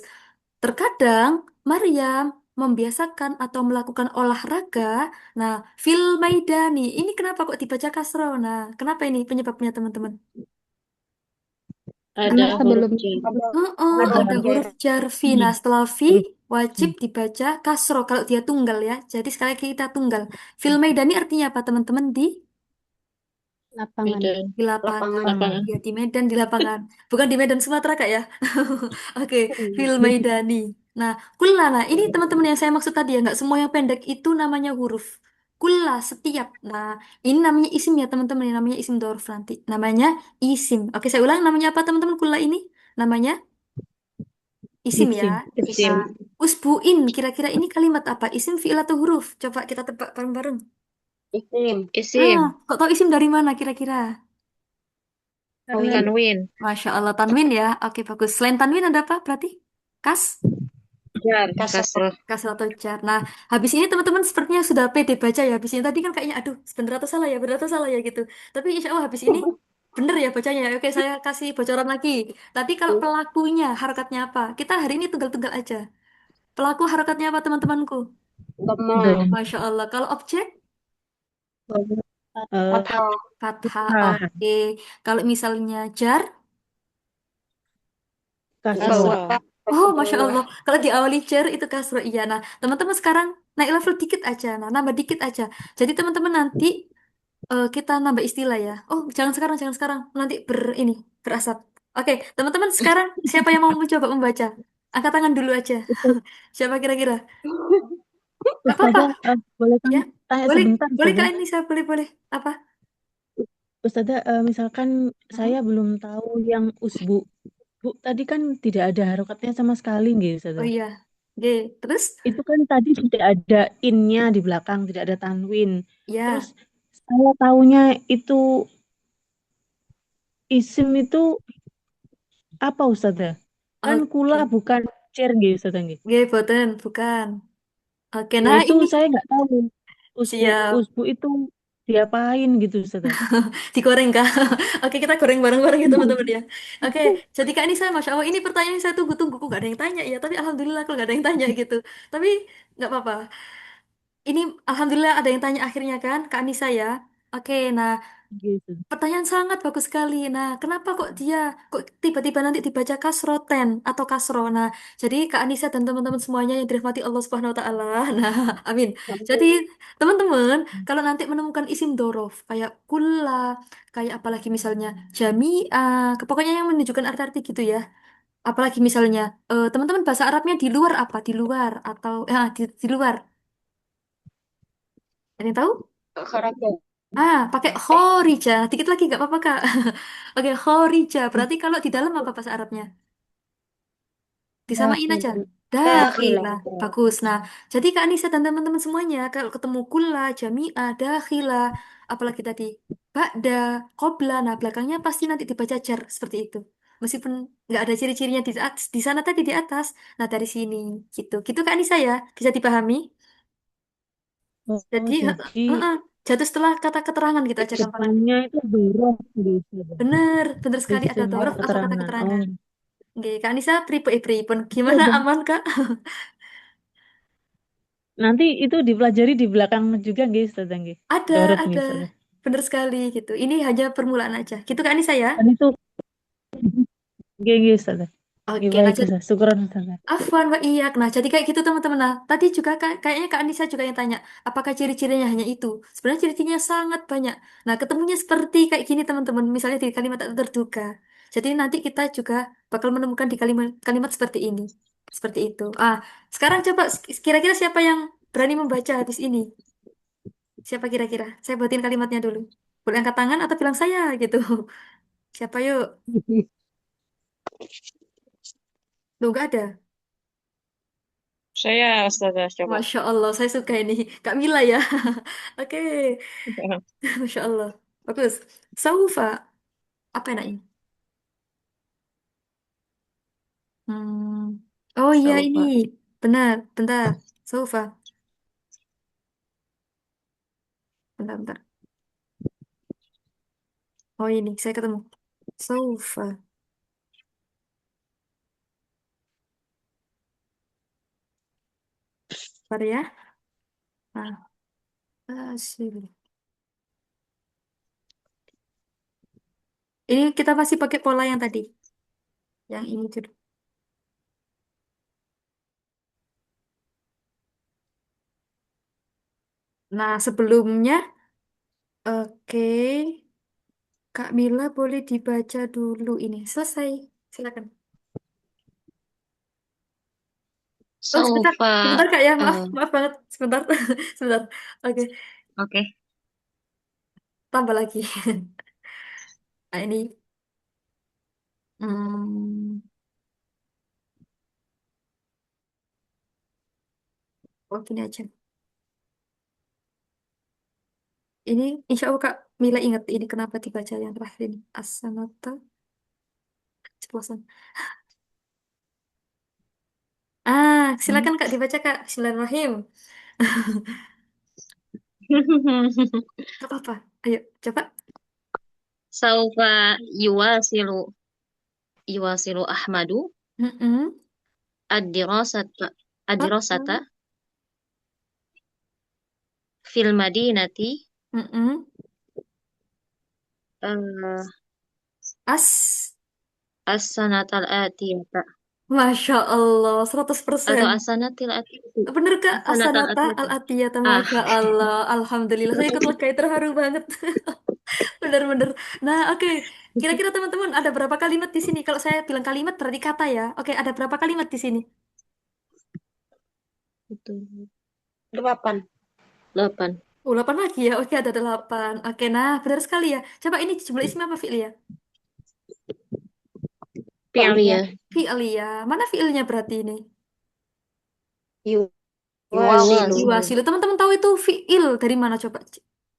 Terkadang Maryam membiasakan atau melakukan olahraga. Nah, fil maidani. Ini kenapa kok dibaca kasro? Nah, kenapa ini penyebabnya teman-teman? Ada Karena huruf sebelum jar. Ada Ada huruf jar fi. Iya. Nah, setelah fi Huruf wajib I. dibaca kasro kalau dia tunggal ya. Jadi sekali lagi kita tunggal. Fil maidani artinya apa teman-teman? lapangan. Medan. Di lapangan. lapangan. Lapangan. Ya, di Medan, di lapangan. Bukan di Medan Sumatera, Kak ya. Oke, fil maidani. Nah, kullana. Ini teman-teman yang saya maksud tadi ya. Nggak semua yang pendek itu namanya huruf. Kulla, setiap. Nah, ini namanya isim ya, teman-teman. Ini namanya isim dzaruf nanti. Namanya isim. Oke, saya ulang. Namanya apa, teman-teman? Kulla ini? Namanya isim ya. Isim. Isim. Nah, usbuin. Kira-kira ini kalimat apa? Isim, fi'il, atau huruf? Coba kita tebak bareng-bareng. Isim. Isim. Kok tahu isim dari mana kira-kira? Karena Tanwin. Masya Allah, tanwin ya. Oke, bagus. Selain tanwin ada apa berarti? Kas? Jar. Kasar. Kasroh. Kasrah atau jar. Nah, habis ini teman-teman sepertinya sudah pede baca ya. Habis ini tadi kan kayaknya, aduh, bener atau salah ya, bener atau salah ya gitu. Tapi insya Allah habis ini bener ya bacanya. Oke, saya kasih bocoran lagi. Tadi kalau pelakunya, harokatnya apa? Kita hari ini tunggal-tunggal aja. Pelaku harokatnya apa teman-temanku? Doma. Masya Allah. Kalau objek, Fathah. fathah. Fathah. Oke. Kalau misalnya jar, Kasroh. Kasroh. oh, Masya Allah. Kalau di awal jar itu kasro. Iya. Nah, teman-teman sekarang naik level dikit aja. Nah, nambah dikit aja. Jadi teman-teman nanti kita nambah istilah ya. Oh, jangan sekarang, jangan sekarang. Nanti ini berasap. Oke, teman-teman sekarang siapa yang mau mencoba membaca? Angkat tangan dulu aja. Ustaz- Siapa kira-kira? Gak apa-apa, Ustazah, boleh kan ya. tanya Boleh, sebentar, boleh Ustazah? Kak Nisa, boleh, boleh. Apa? Ustazah, misalkan Hmm? saya belum tahu yang usbu. Bu, tadi kan tidak ada harokatnya sama sekali, nggih, Oh Ustazah. iya. Oke, terus? Itu kan tadi tidak ada innya di belakang, tidak ada tanwin. Terus Ya, saya taunya itu isim itu apa, Ustazah? Kan kula oke. bukan cer, nggih, Ustazah, nggih. Oke, boten, bukan. Oke, Nah, nah itu ini saya nggak tahu. Usbu, siap. usbu itu diapain gitu, Ustazah. Digoreng kah? Oke, kita goreng bareng-bareng ya teman-teman ya. Oke, jadi Kak Nisa, Masya Allah, ini pertanyaan yang saya tunggu-tunggu. Kok gak ada yang tanya ya? Tapi Alhamdulillah kok gak ada yang tanya gitu. Tapi nggak apa-apa. Ini Alhamdulillah ada yang tanya akhirnya kan, Kak Nisa ya. Oke, nah Gitu. pertanyaan sangat bagus sekali. Nah, kenapa kok tiba-tiba nanti dibaca kasroten atau kasro? Nah, jadi Kak Anissa dan teman-teman semuanya yang dirahmati Allah Subhanahu Wa Taala. Nah, amin. Jadi teman-teman, kalau nanti menemukan isim dorof kayak kulla, kayak apalagi misalnya jami'ah, pokoknya yang menunjukkan arti-arti gitu ya. Apalagi misalnya teman-teman bahasa Arabnya di luar apa? Di luar atau di luar. Ada yang tahu? Kharaja. Pakai khorija. Dikit lagi nggak apa-apa, Kak. Oke, khorija. Berarti kalau di dalam apa bahasa Arabnya? Disamain aja. Dakhil. Dakhilah. Dakhilah. Bagus. Nah, jadi Kak Anissa dan teman-teman semuanya, kalau ketemu kulla, jami'ah, dakhilah, apalagi tadi, ba'da, qobla, nah belakangnya pasti nanti dibaca jar seperti itu. Meskipun nggak ada ciri-cirinya di atas, di sana tadi di atas. Nah, dari sini. Gitu. Gitu Kak Anissa ya. Bisa dipahami? Oh, Jadi, jadi jatuh setelah kata keterangan gitu aja gampang. depannya itu doroh gitu. Bener, bener sekali ada Isim dorof atau kata keterangan. Oh, keterangan. Oke, Kak Anissa, pripun. itu Gimana ada. aman, Kak? Nanti itu dipelajari di belakang juga, nggih, Ustazah, nggih. Ada, Doroh ada. nggih, Ustazah. Bener sekali gitu. Ini hanya permulaan aja. Gitu Kak Anissa ya? Dan itu nggih, nggih, Ustazah. Ya Oke, nah baik Ustazah, syukuran Ustazah. Afwan, Mbak iya. Nah, jadi kayak gitu teman-teman. Nah, tadi juga kayaknya Kak Anissa juga yang tanya, apakah ciri-cirinya hanya itu? Sebenarnya ciri-cirinya sangat banyak. Nah, ketemunya seperti kayak gini teman-teman. Misalnya di kalimat tak terduga. Jadi nanti kita juga bakal menemukan di kalimat seperti ini. Seperti itu. Sekarang coba kira-kira siapa yang berani membaca habis ini? Siapa kira-kira? Saya buatin kalimatnya dulu. Boleh angkat tangan atau bilang saya gitu. Siapa yuk? Lu nggak ada. Saya Ustazah coba. Masya Allah, saya suka ini. Kak Mila ya. Oke. Masya Allah. Bagus. Saufa. Apa enaknya? Hmm. Oh iya ini. Saufa. Benar. Bentar. Saufa. Bentar, bentar. Oh ini, saya ketemu. Saufa. Bentar ya. Ah, hasil. Ini kita masih pakai pola yang tadi. Yang ini dulu. Nah, sebelumnya, oke. Kak Mila boleh dibaca dulu ini. Selesai. Silakan. Oh, sebentar. Saufa. Sebentar, Kak ya. Maaf, eh, maaf banget. Sebentar. Sebentar. Oke, oke. tambah lagi. Nah, ini. Hmm, oh, gini aja. Ini, insya Allah Kak Mila ingat ini kenapa dibaca yang terakhir ini. As-sanata. Ceplosan. Hmm. Silakan Kak dibaca Kak. Bismillahirrahmanirrahim. Gak apa-apa. Ayo, coba. Saufa yuwasilu yuwasilu Ahmadu Mm-mm. ad-dirasata ad-dirasata Betul. fil madinati Mm-mm. eh, As. as-sanatal atiyata Masya Allah, atau 100%. as-sanatil atiyati. Bener Kak, As-sanatal As-sanata atiyati. Al-Atiyata. Ah, Masya Allah. Alhamdulillah, saya ikut lega terharu banget. Bener-bener. Nah, oke. Kira-kira teman-teman ada berapa kalimat di sini? Kalau saya bilang kalimat berarti kata ya. Oke, ada berapa kalimat di sini? itu 8. 8. 8 lagi ya. Oke, ada 8. Oke, nah benar sekali ya. Coba ini jumlah isim apa fi'il ya? Fi'liyah. Fi'liyah. Fi'il ya. Mana fi'ilnya berarti ini? Yuwasilu. Yuwasilu. Yuwasilu. Teman-teman tahu itu fi'il dari mana coba?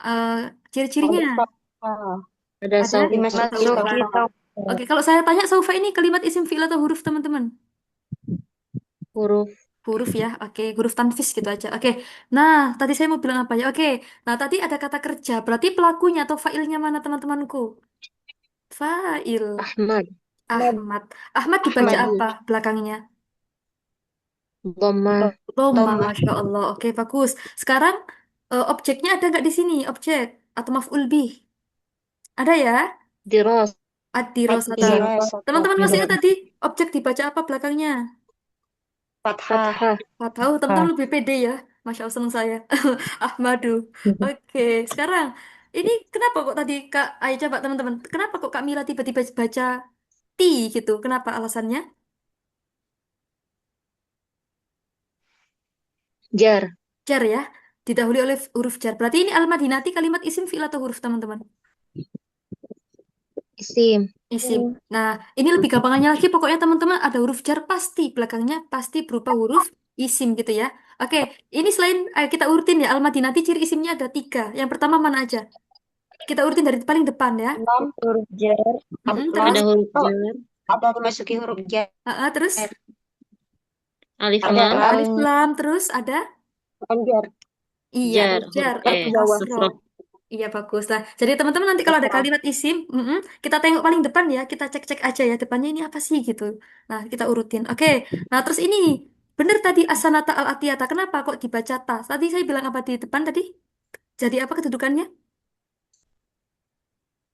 Eh, ciri-cirinya Ada fathah. Ada ada Dimasuki saufa. Saufa. fathah. Oke, kalau saya tanya saufa ini kalimat isim fi'il atau huruf teman-teman? Huruf Huruf ya. Oke, huruf tanfis gitu aja. Oke. Nah, tadi saya mau bilang apa ya? Oke. Nah, tadi ada kata kerja. Berarti pelakunya atau fa'ilnya mana teman-temanku? Fa'il. Ahmad. Ahmad. Ahmad dibaca Ahmad. apa belakangnya? Dhammah. Loma, Dhammah. Masya Allah. Oke, bagus. Sekarang objeknya ada nggak di sini? Objek atau maf'ul bih? Ada ya? Diras. Ad-dirosata. Ad-dirasatu. Teman-teman masih ingat Dirasa. tadi objek dibaca apa belakangnya? Fathah. Fathah. Nggak tahu, teman-teman Ah. lebih pede ya. Masya Allah, senang saya. Ahmadu. Oke, sekarang ini kenapa kok tadi Kak, ayo coba teman-teman. Kenapa kok Kak Mila tiba-tiba baca ti gitu? Kenapa alasannya? Jar. Jar ya. Didahului oleh huruf jar. Berarti ini al-madinati kalimat isim fi'il atau huruf teman-teman? Isim. Isim. Nah, ini lebih gampangannya lagi. Pokoknya teman-teman ada huruf jar pasti. Belakangnya pasti berupa huruf isim gitu ya. Oke, ini selain kita urutin ya. Al-Madinati ciri isimnya ada 3. Yang pertama mana aja? Kita urutin dari paling depan ya. Lam. Huruf jar. Terus, Ada Lam. huruf Oh, jar. ada dimasuki huruf jar. terus Alif Ada lam. ada alif lam. Terus ada, bukan jar. iya ada Jar. huruf jar. Huruf E. Al-Kasro. Kasroh. Iya bagus. Nah, jadi teman-teman nanti kalau ada Kasrah. kalimat isim, kita tengok paling depan ya. Kita cek-cek aja ya depannya ini apa sih gitu. Nah, kita urutin. Oke. Nah, terus ini bener tadi asanata al atiyata. Kenapa kok dibaca ta? Tadi saya bilang apa di depan tadi? Jadi apa kedudukannya?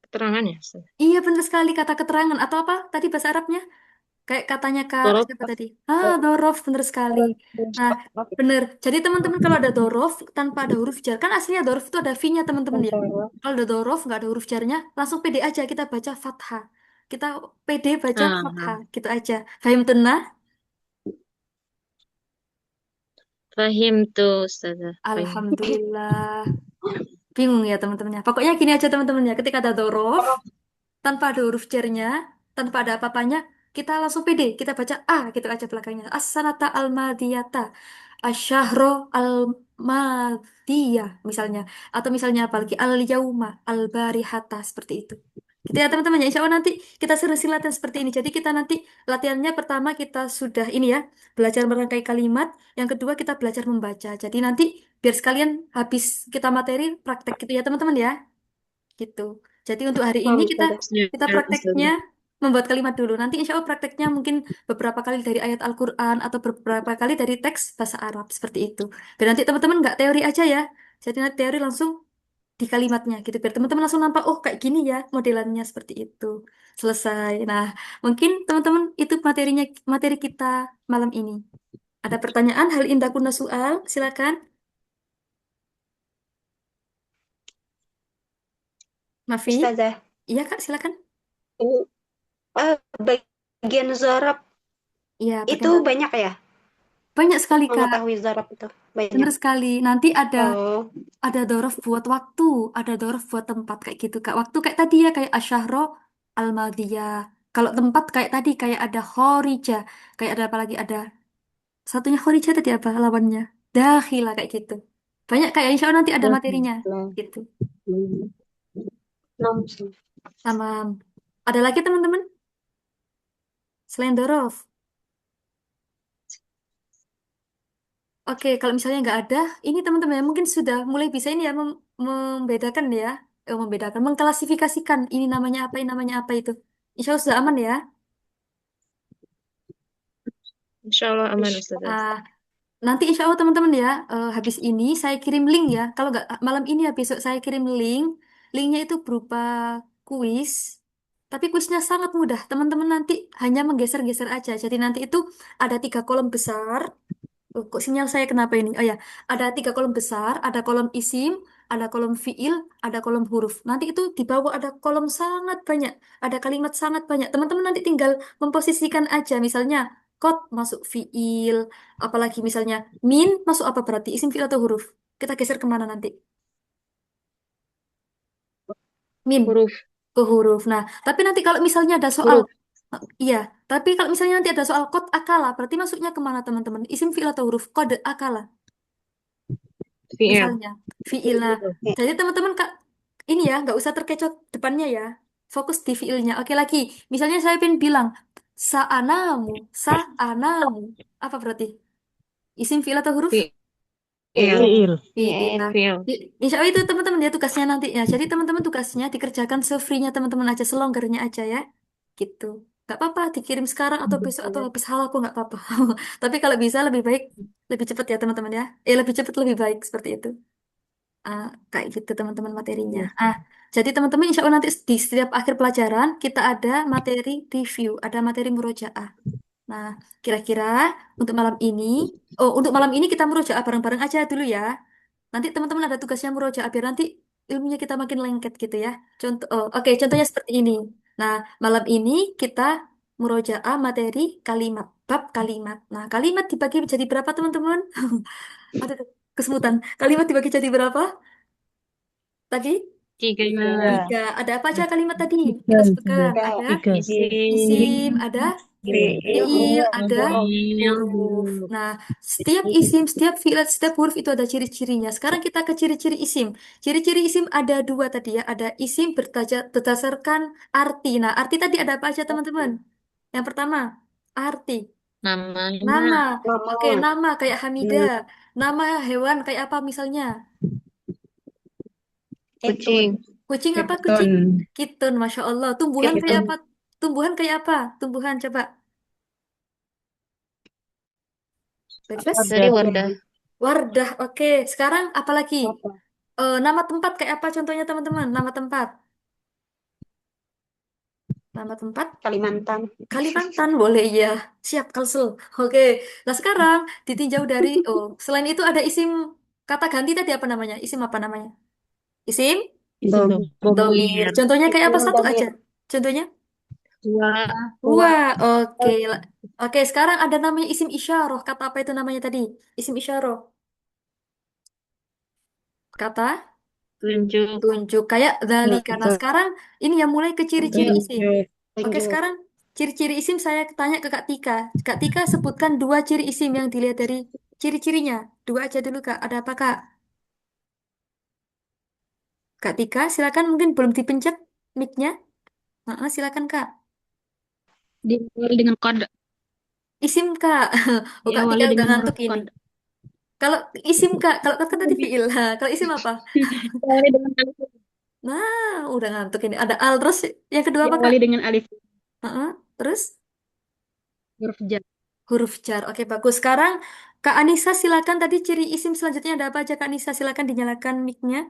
Keterangannya. Ustaz. Iya bener sekali kata keterangan atau apa? Tadi bahasa Arabnya Kayak katanya Kak Dorof. siapa tadi? Dorof, bener sekali. Nah, bener. Jadi teman-teman kalau ada dorof tanpa ada huruf jar, kan aslinya dorof itu ada V-nya teman-teman ya. Kalau ada dorof nggak ada huruf jarnya, langsung pede aja kita baca fathah. Kita pede baca fathah, Ah, gitu aja. Fahim tunnah? Fahim tuh, Ustazah. Fahim. Alhamdulillah. Bingung ya teman-temannya. Pokoknya gini aja teman-temannya. Ketika ada dorof, tanpa ada huruf jarnya, tanpa ada apa-apanya, kita langsung pede, kita baca A gitu aja belakangnya. As-sanata al-madiyata, asyahro al-madiyah misalnya. Atau misalnya apalagi al-yauma, al-barihata, seperti itu. Gitu ya teman-teman ya. Insya Allah nanti kita sering latihan seperti ini. Jadi kita nanti latihannya pertama kita sudah ini ya, belajar merangkai kalimat. Yang kedua kita belajar membaca. Jadi nanti biar sekalian habis kita materi praktek gitu ya teman-teman ya. Gitu. Jadi untuk hari ini kita Ustazah. kita Ya, prakteknya Ustazah. membuat kalimat dulu. Nanti insya Allah prakteknya mungkin beberapa kali dari ayat Al-Quran atau beberapa kali dari teks bahasa Arab seperti itu. Biar nanti teman-teman nggak teori aja ya. Jadi nanti teori langsung di kalimatnya gitu. Biar teman-teman langsung nampak, oh kayak gini ya modelannya seperti itu. Selesai. Nah, mungkin teman-teman itu materi kita malam ini. Ada pertanyaan? Hal indah kuna soal? Silakan. Mafi? Ustazah, Iya Kak, silakan. ini eh, bagian zarab Iya, itu bagaimana? banyak ya? Banyak sekali Kak. Mengetahui zarab itu banyak. Bener sekali. Nanti Oh, ada dorof buat waktu, ada dorof buat tempat kayak gitu Kak. Waktu kayak tadi ya kayak asyahro al-madiyah. Kalau tempat kayak tadi kayak ada khorija, kayak ada apa lagi ada satunya khorija tadi apa lawannya? Dakhila kayak gitu. Banyak kayak insya Allah nanti ada materinya nah, gitu. enam. Tamam. Ada lagi teman-teman selain dorof? Oke, kalau misalnya nggak ada, ini teman-teman ya, mungkin sudah mulai bisa ini ya membedakan ya, membedakan, mengklasifikasikan ini namanya apa itu. Insya Allah sudah aman ya. Insya Allah aman, Ustazah. Ah, nanti insya Allah teman-teman ya, habis ini saya kirim link ya. Kalau nggak malam ini ya besok saya kirim link. Linknya itu berupa kuis. Tapi kuisnya sangat mudah. Teman-teman nanti hanya menggeser-geser aja. Jadi nanti itu ada 3 kolom besar. Oh, kok sinyal saya kenapa ini? Oh ya, ada 3 kolom besar, ada kolom isim, ada kolom fiil, ada kolom huruf. Nanti itu di bawah ada kolom sangat banyak, ada kalimat sangat banyak. Teman-teman nanti tinggal memposisikan aja, misalnya kot masuk fiil, apalagi misalnya min masuk apa berarti isim fiil atau huruf? Kita geser kemana nanti? Min Huruf. ke huruf. Nah, tapi nanti kalau misalnya ada soal, Huruf. iya, tapi kalau misalnya nanti ada soal kot akala, berarti masuknya kemana teman-teman? Isim fiil atau huruf? Kode akala. Fi'il. Misalnya fiil. Nah, jadi teman-teman Kak ini ya nggak usah terkecoh depannya ya, fokus di fiilnya. Oke lagi, misalnya saya pengen bilang saanamu, saanamu, apa berarti isim fiil atau huruf Fi'il. Fiil. fiil. Iya. Nah, Fi'il. insya Allah itu teman-teman ya tugasnya nanti ya, jadi teman-teman tugasnya dikerjakan sefree-nya teman-teman aja, selonggarnya aja ya gitu. Nggak apa-apa dikirim sekarang atau besok atau habis hal aku nggak apa-apa. Tapi kalau bisa lebih baik lebih cepat ya teman-teman ya, lebih cepat lebih baik seperti itu. Kayak gitu teman-teman materinya. Jadi teman-teman insya Allah nanti di setiap akhir pelajaran kita ada materi review, ada materi murojaah. Nah, kira-kira untuk malam ini, untuk malam ini kita murojaah bareng-bareng aja dulu ya. Nanti teman-teman ada tugasnya murojaah biar nanti ilmunya kita makin lengket gitu ya. Oke, contohnya seperti ini. Nah, malam ini kita murojaah materi kalimat, bab kalimat. Nah, kalimat dibagi jadi berapa teman-teman? Aduh, kesemutan. Kalimat dibagi jadi berapa? Tadi Tiga. Tiga. 3. Ada apa aja kalimat tadi? Tiga, Kita Ustazah. sebutkan. Tiga. Ada Tiga. Isim. isim, ada Fiil, fiil, huruf, ada huruf. Fi'il. huruf. Huruf. Nah, setiap isim, setiap fiil, setiap huruf itu ada ciri-cirinya. Sekarang kita ke ciri-ciri isim. Ciri-ciri isim ada 2 tadi ya. Ada isim berdasarkan arti. Nah, arti tadi ada apa aja teman-teman? Yang pertama, arti. Nama. Namanya Oke, Nama. nama kayak Hamida. Nama hewan kayak apa misalnya? Ketun. kucing. Kucing apa kucing? Keton. Kitun, Masya Allah. Tumbuhan kayak Ketun. apa? Tumbuhan kayak apa? Tumbuhan coba. Bagus. Tadi Ada. Wardah. Wardah. Oke. Sekarang apa lagi? Apa? Nama tempat kayak apa contohnya teman-teman? Nama tempat. Nama tempat Kalimantan. Kalimantan boleh ya. Siap, Kalsel. Oke. Nah, sekarang ditinjau dari selain itu ada isim kata ganti tadi apa namanya? Isim apa namanya? Isim Isim domir. Domir. Contohnya kayak apa satu aja? Domir. Contohnya? Dua. Dua. Wah, oke. Oke, sekarang ada namanya isim isyarah. Kata apa itu namanya tadi? Isim isyarah. Kata Tunjuk. tunjuk kayak dzalika. Nah, sekarang ini yang mulai ke ciri-ciri isim. tunjuk. Oke, Tunjuk. sekarang ciri-ciri isim saya tanya ke Kak Tika. Kak Tika sebutkan dua ciri isim yang dilihat dari ciri-cirinya. Dua aja dulu, Kak. Ada apa, Kak? Kak Tika, silakan mungkin belum dipencet mic-nya. Silakan, Kak. Diawali dengan kod. Isim, Kak. Oh, Kak Tika Diawali udah dengan ngantuk huruf ini. kod. Kalau isim, Kak. Kalau kata tadi fi'il. Kalau isim apa? Diawali dengan alif. Nah, udah ngantuk ini. Ada al terus yang kedua apa, Kak? Diawali dengan alif. Terus Huruf jar. huruf jar. Oke, bagus. Sekarang Kak Anissa silakan tadi ciri isim selanjutnya ada apa aja Kak Anissa? Silakan dinyalakan mic-nya.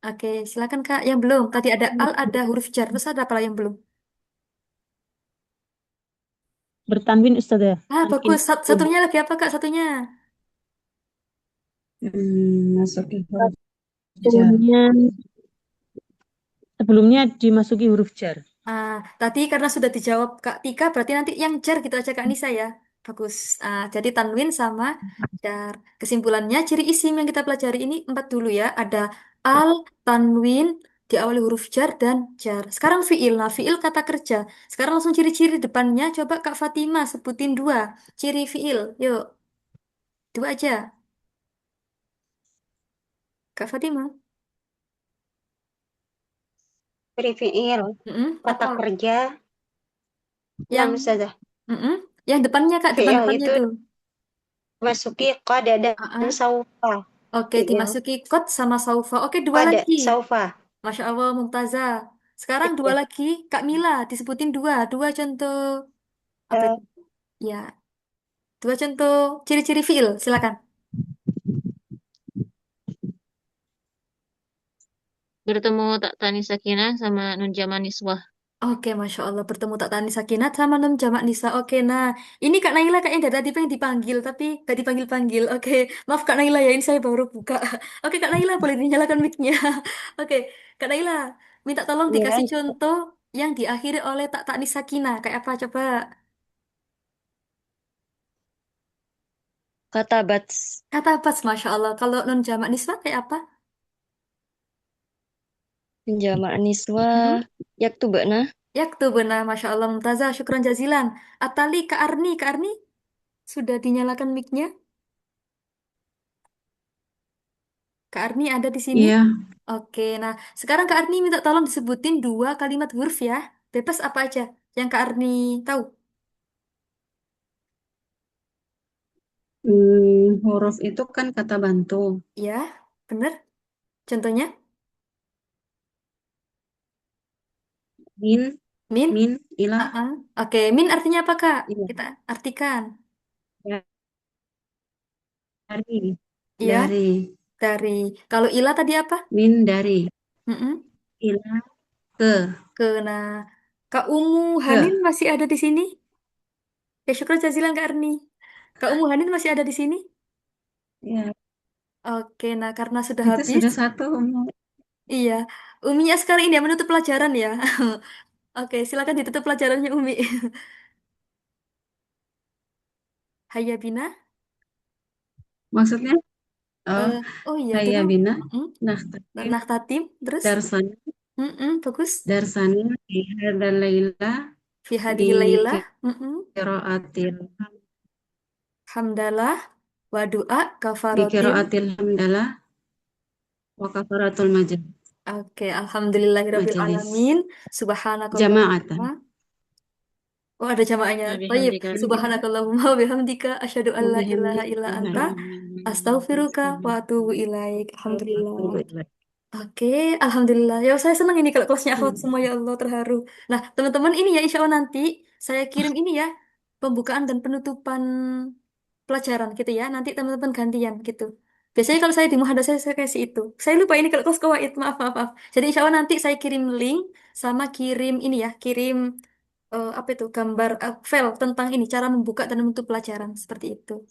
Oke, silakan Kak. Yang belum. Tadi ada al, ada huruf jar. Terus ada apa lagi yang belum? Bertanwin Ustazah. Bagus. Tanwin. Satunya lagi apa Kak? Satunya. Masuki huruf jar. Sebelumnya Sebelumnya dimasuki huruf jar. Tadi karena sudah dijawab Kak Tika, berarti nanti yang jar gitu aja Kak Nisa ya. Bagus. Jadi tanwin sama jar. Kesimpulannya ciri isim yang kita pelajari ini empat dulu ya. Ada al, tanwin, diawali huruf jar dan jar. Sekarang fiil. Nah, fiil kata kerja. Sekarang langsung ciri-ciri depannya. Coba Kak Fatima sebutin dua ciri fiil. Yuk, dua aja. Kak Fatima. Beri fiil. Kata Apa? kerja. Nah, Yang Ustazah. mm-mm. Yang depannya Kak, Fiil depan-depannya itu tuh. masuki qad dan Ah. saufa. Oke, Fiil. dimasuki kot sama saufa. Oke, dua Qad, lagi. saufa. Masya Allah, Mumtazah. Sekarang dua Ya. lagi. Kak Mila, disebutin dua. Dua contoh. Apa Eh, itu? Ya, dua contoh ciri-ciri fiil. Silakan. Bertemu tak tani sakinah sama nun jaman niswah. Oke, Masya Allah. Bertemu Tak Tani Sakinat sama Nun Jamak Nisa. Oke, nah. Ini Kak Naila kayaknya dari tadi pengen dipanggil. Tapi gak dipanggil-panggil. Oke, maaf Kak Naila ya. Ini saya baru buka. Oke, Kak Naila boleh dinyalakan mic-nya. Oke, Kak Naila. Minta tolong dikasih ya. contoh yang diakhiri oleh Tak Tani Sakinah. Kayak apa coba? Kata bats. Kata pas, Masya Allah. Kalau non jamak nisbah kayak apa? Jamak Hmm? niswah. Yaktubana. Yaktu benar, Masya Allah. Mumtazah, syukran jazilan. Atali, Kak Arni. Kak Arni, sudah dinyalakan mic-nya? Kak Arni ada di sini? Iya. Oke, nah sekarang Kak Arni minta tolong disebutin dua kalimat huruf ya. Bebas apa aja yang Kak Arni tahu. Huruf itu kan kata bantu. Ya, bener. Contohnya, Min, min. min, ilah, Ah, ah. Oke, min artinya apa Kak? iya. Kita artikan. Dari, Iya, dari, dari. Kalau ilah tadi apa? min dari, Mm-mm. ilah ke, Nah, Kak Umu Hanin ke. masih ada di sini? Ya, syukur jazilan Kak Arni. Kak Umu Hanin masih ada di sini? Ya, Oke, nah karena sudah itu habis, sudah satu. iya. Uminya sekarang ini ya menutup pelajaran ya. Oke, silakan ditutup pelajarannya Umi. Hayya Bina. Maksudnya, oh, Oh iya, Hayya dulu. bina, Mm-mm. nah, tapi Nah, Tatim, terus? darsana, Bagus. darsana, di dan Laila, Fi di hadhihi lailah. kiraatil, Hamdalah wa du'a di kafaratil. kiraatil hamdalah, wa kafaratul Oke, alhamdulillahirabbil majalis. alamin. Subhanakallahumma. Jama'atan. Oh, ada jamaahnya. Baik. Nabihamdika. Subhanakallahumma wa bihamdika asyhadu an la ilaha illa anta astaghfiruka wa atubu ilaik. Alhamdulillah. Oke, alhamdulillah. Ya, saya senang ini kalau kelasnya akhlak semua ya Allah terharu. Nah, teman-teman ini ya insya Allah nanti saya kirim ini ya pembukaan dan penutupan pelajaran gitu ya. Nanti teman-teman gantian gitu. Biasanya kalau saya di muhadasah saya kasih itu. Saya lupa ini kalau kos kawaid, maaf, maaf, maaf. Jadi insya Allah nanti saya kirim link sama kirim ini ya, kirim apa itu gambar file tentang ini cara membuka dan menutup pelajaran seperti itu.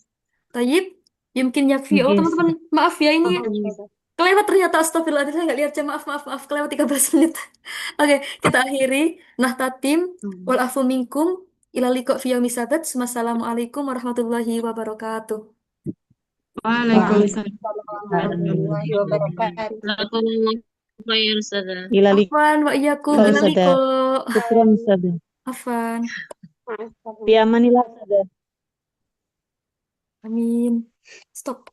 Tayyib, yumkin yakfi. Oh Nggih, teman-teman, Ustazah. maaf ya ini Maaf, Hmm. Ustazah. kelewat ternyata astagfirullahaladzim saya nggak lihat jam, maaf, maaf, maaf, kelewat 13 menit. Oke, kita akhiri. Nah, tatim Hmm. wal afu minkum ila liqa fi yaumis sabat. Wassalamualaikum warahmatullahi wabarakatuh. Waalaikumsalam Warahmatullahi wabarakatuh. Jazakallah khair, Ustazah. Ila Afwan wa iyyakum liqa, ila liqa. Ustazah. Syukran, Ustazah. Afwan. Maaf, Fi amanillah, Ustazah. Amin. Stop.